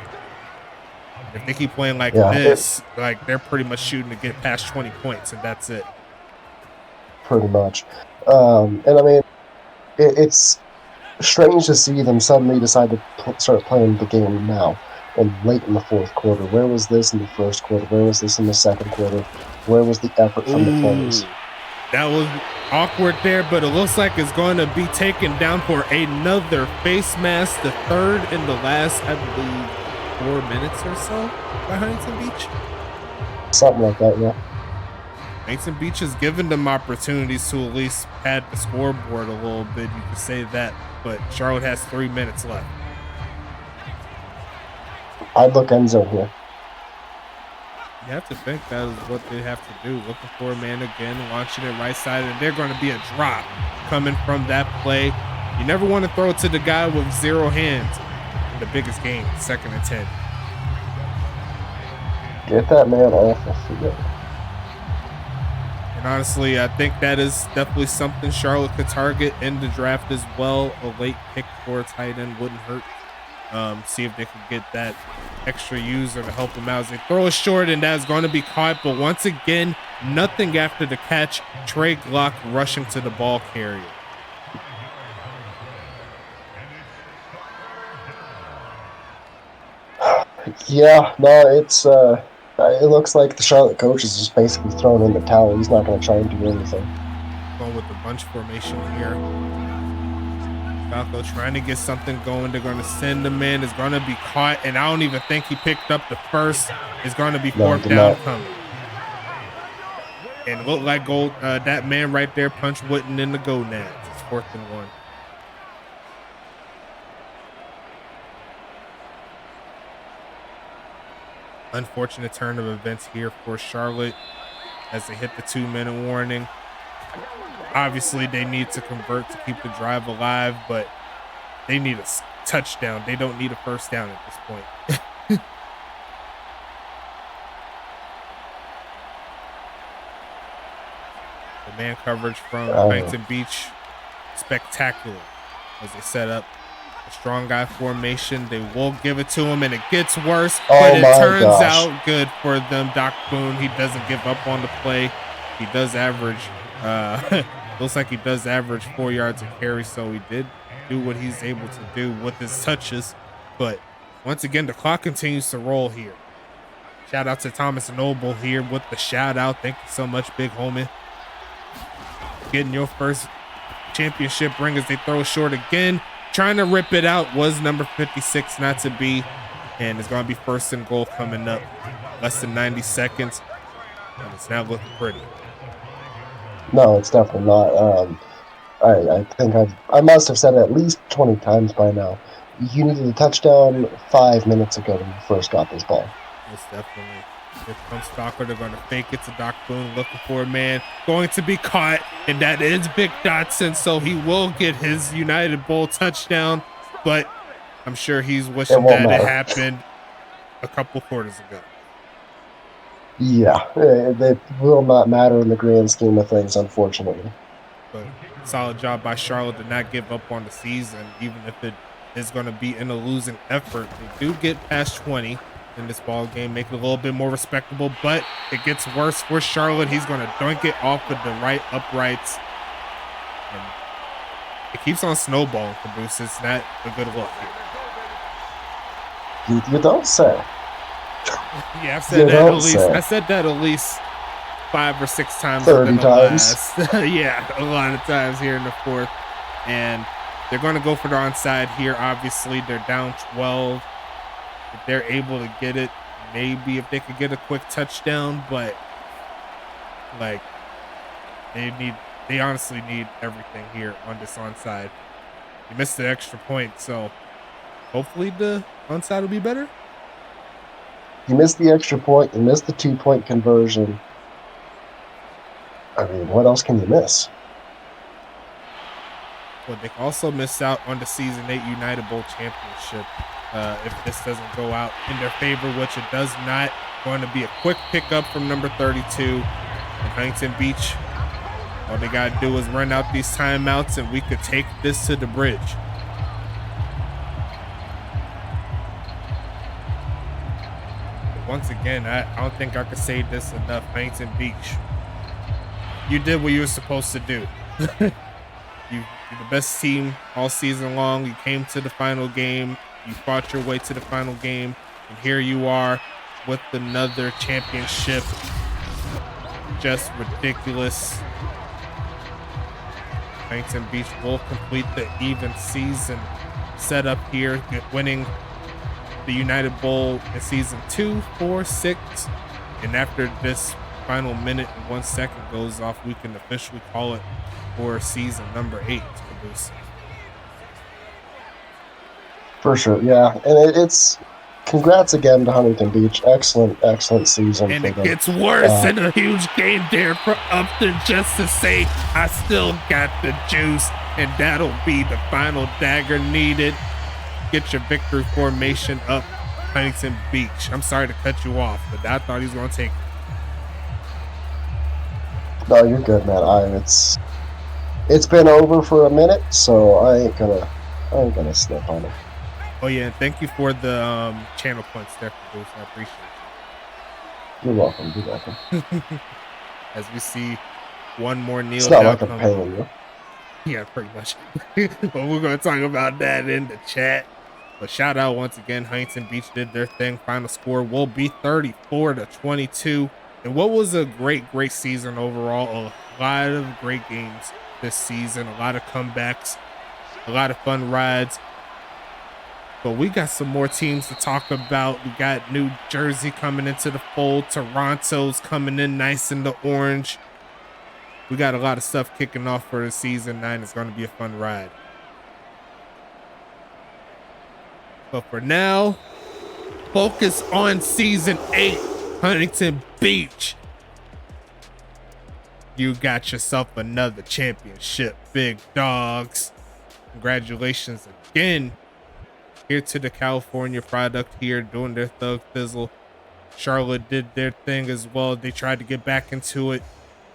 If they keep playing like this, like they're pretty much shooting to get past 20 points, and that's it. Pretty much. And I mean, it's strange to see them suddenly decide to start playing the game now and late in the fourth quarter. Where was this in the first quarter? Where was this in the second quarter? Where was the effort from the players? That was awkward there, but it looks like it's going to be taken down for another face mask, the third in the last, I believe, 4 minutes or so by Huntington Beach. Something like that, yeah. Huntington Beach has given them opportunities to at least pad the scoreboard a little bit. You could say that, but Charlotte has 3 minutes left. I'd look end zone here. You have to think that is what they have to do. Looking for a man again, launching it right side, and they're going to be a drop coming from that play. You never want to throw it to the guy with 0 hands in the biggest game, 2nd and 10. Get that man off the field. And honestly, I think that is definitely something Charlotte could target in the draft as well. A late pick for a tight end wouldn't hurt. See if they can get that extra user to help them out as they throw it short, and that's going to be caught. But once again, nothing after the catch. Trey Glock rushing to the ball carrier. Yeah, no, it's it looks like the Charlotte coach is just basically thrown in the towel. He's not going to try and do anything. Going with the bunch formation here. Falco trying to get something going. They're going to send him in. It's going to be caught, and I don't even think he picked up the first. It's going to be 4th down coming. And look like that man right there punch Wooden in the gonads. It's 4th and 1. Unfortunate turn of events here for Charlotte as they hit the 2-minute warning. Obviously, they need to convert to keep the drive alive, but they need a touchdown. They don't need a first down at this point. The man coverage from Huntington Beach, spectacular as they set up a strong guy formation. They will give it to him, and it gets worse, but it turns out good for them. Doc Boone, he doesn't give up on the play. He does average looks like he does average 4 yards a carry, so he did do what he's able to do with his touches. But once again, the clock continues to roll here. Shout out to Thomas Noble here with the shout out. Thank you so much, big homie. Getting your first championship ring as they throw short again. Trying to rip it out was number 56, not to be. And it's going to be 1st and goal coming up. Less than 90 seconds. And it's not looking pretty. No, it's definitely not. I think I must have said it at least 20 times by now. You needed a touchdown 5 minutes ago when you first got this ball. Most definitely. Here comes Stalker. They're going to fake it to Doc Boone, looking for a man. Going to be caught, and that is Vic Dotson, so he will get his United Bowl touchdown, but I'm sure he's wishing that it happened a couple quarters ago. Yeah, it will not matter in the grand scheme of things, unfortunately. But solid job by Charlotte to not give up on the season, even if it is going to be in a losing effort. They do get past 20 in this ball game, make it a little bit more respectable, but it gets worse for Charlotte. He's going to doink it off of the right uprights. And it keeps on snowballing, Caboose. It's not a good look here. You don't say. Yeah, I've said that at least. I said that at least 5 or 6 times. 30 times. Yeah, a lot of times here in the fourth. And they're going to go for the onside here. Obviously, they're down 12. If they're able to get it, maybe if they could get a quick touchdown, but like they honestly need everything here on this onside. You missed the extra point, so hopefully the onside will be better. You missed the extra point. You missed the 2-point conversion. I mean, what else can you miss? But they also miss out on the Season 8 United Bowl Championship if this doesn't go out in their favor, which it does not. Going to be a quick pickup from number 32 in Huntington Beach. All they got to do is run out these timeouts, and we could take this to the bridge. But once again, I don't think I could say this enough. Huntington Beach, you did what you were supposed to do. You're the best team all season long. You came to the final game. You fought your way to the final game. And here you are with another championship. Just ridiculous. Huntington Beach will complete the even season setup here, winning the United Bowl in season 2, 4, 6. And after this final minute and 1 second goes off, we can officially call it for season number 8. For sure, yeah. And it's congrats again to Huntington Beach. Excellent season. And it gets worse, and a huge game there for Upton just to say, I still got the juice, and that'll be the final dagger needed. Get your victory formation up, Huntington Beach. I'm sorry to cut you off, but I thought he was going to take it. No, you're good, man. It's been over for a minute, so I ain't gonna slip on it. Oh yeah, and thank you for the channel points there, Bruce. I appreciate it. You're welcome. As we see one more kneel it's down. Not like I'm paying you. Yeah, pretty much. But we're gonna talk about that in the chat. But shout out once again, Huntington Beach did their thing. Final score will be 34-22. And what was a great season overall. A lot of great games this season, a lot of comebacks, a lot of fun rides. But we got some more teams to talk about. We got New Jersey coming into the fold. Toronto's coming in nice in the orange. We got a lot of stuff kicking off for the season 9. It's going to be a fun ride. But for now, focus on season 8, Huntington Beach. You got yourself another championship, big dogs. Congratulations again. Here to the California product here doing their thug fizzle. Charlotte did their thing as well. They tried to get back into it,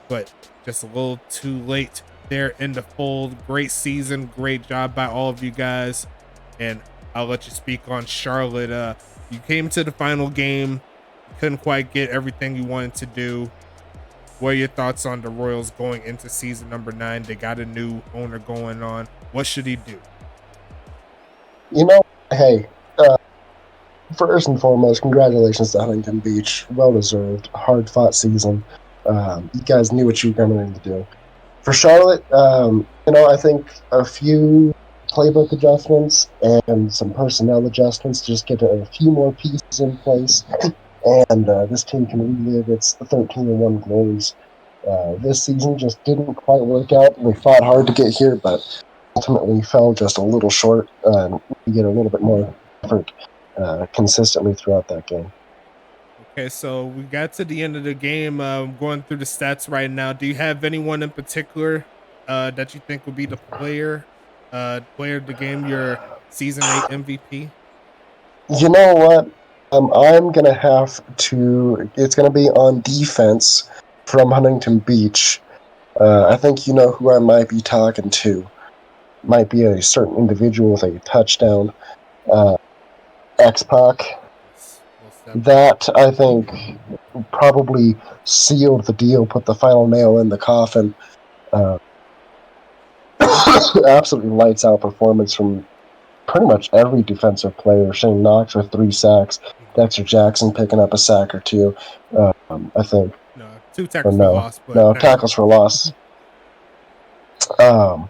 but just a little too late there in the fold. Great season. Great job by all of you guys. And I'll let you speak on Charlotte. You came to the final game. You couldn't quite get everything you wanted to do. What are your thoughts on the Royals going into season number 9? They got a new owner going on. What should he do? You know, hey, first and foremost, congratulations to Huntington Beach. Well-deserved, hard-fought season. You guys knew what you were going to do. For Charlotte, I think a few playbook adjustments and some personnel adjustments to just get a few more pieces in place. And this team can relive its 13-1 glories. This season just didn't quite work out. They fought hard to get here, but ultimately fell just a little short. We get a little bit more effort consistently throughout that game. Okay, so we got to the end of the game. Going through the stats right now. Do you have anyone in particular that you think would be the player of the game, your season 8 MVP? You know what? I'm going to have to... It's going to be on defense from Huntington Beach. I think you know who I might be talking to. Might be a certain individual with a touchdown. X-Pac. That, I think, probably sealed the deal, put the final nail in the coffin. Absolutely lights out performance from pretty much every defensive player. Shane Knox with 3 sacks. Dexter Jackson picking up a sack or 2. I think. No, 2 tackles for loss. But no, tackles for loss. All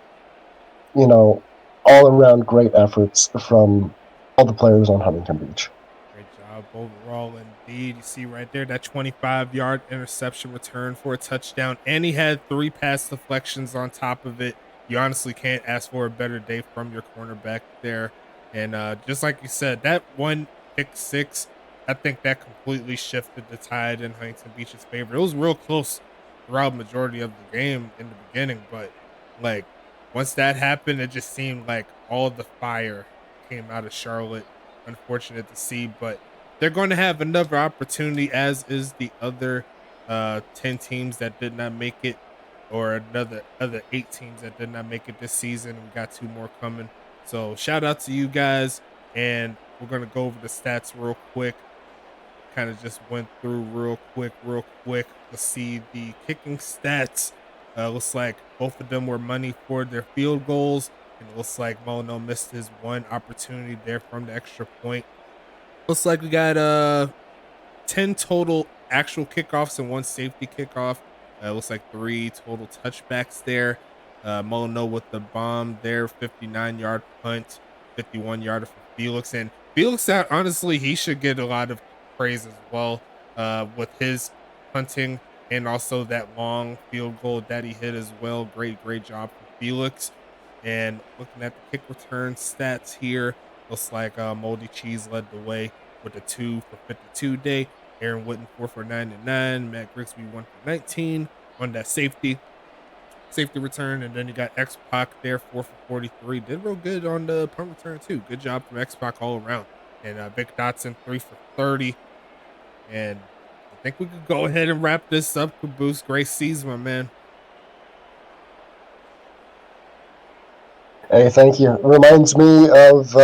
around great efforts from all the players on Huntington Beach. Great job. overall. Indeed, you see right there that 25-yard interception return for a touchdown, and he had 3 pass deflections on top of it. You honestly can't ask for a better day from your cornerback there. And just like you said, that one pick six, I think that completely shifted the tide in Huntington Beach's favor. It was real close throughout majority of the game in the beginning, but like once that happened, it just seemed like all the fire came out of Charlotte. Unfortunate to see, but they're going to have another opportunity, as is the other 10 teams that did not make it, or other 8 teams that did not make it this season. We got 2 more coming. So shout out to you guys, and we're gonna go over the stats real quick. Kind of just went through real quick. Let's see the kicking stats. Looks like both of them were money for their field goals, and it looks like Mono missed his one opportunity there from the extra point. Looks like we got 10 total actual kickoffs and 1 safety kickoff. Looks like 3 total touchbacks there. Mono with the bomb there, 59-yard punt, 51-yarder for Felix. And Felix, honestly, he should get a lot of praise as well with his punting and also that long field goal that he hit as well. Great job for Felix. And looking at the kick return stats here, looks like Moldy Cheese led the way with a 2 for 52 day. Aaron Witten 4 for 99. Matt Grigsby 1 for 19 on that safety return. And then you got X Pac there 4 for 43. Did real good on the punt return too. Good job from X Pac all around. And Vic Dotson 3 for 30. And I think we could go ahead and wrap this up. Caboose, great season, my man. Hey, thank you. It reminds me of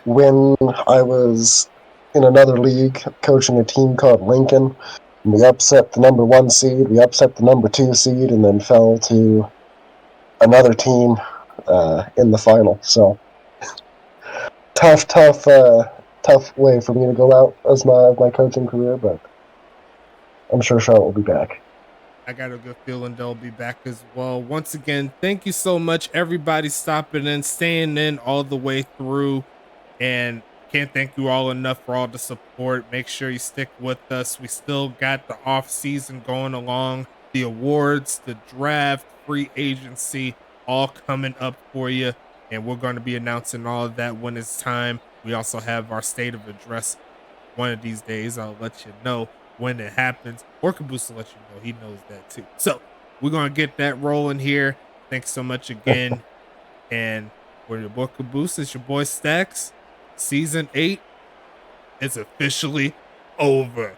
when I was in another league coaching a team called Lincoln. And we upset the number 1 seed, we upset the number 2 seed, and then fell to another team in the final. So tough way for me to go out as my coaching career, but I'm sure Charlotte will be back. I got a good feeling they'll be back as well. Once again, thank you so much, everybody, stopping in, staying in all the way through. And can't thank you all enough for all the support. Make sure you stick with us. We still got the off season going along, the awards, the draft, free agency, all coming up for you. And we're going to be announcing all of that when it's time. We also have our state of address. One of these days, I'll let you know when it happens, or Caboose will let you know. He knows that too. So we're going to get that rolling here. Thanks so much again. And for your boy Caboose, it's your boy Stacks. Season 8 is officially over.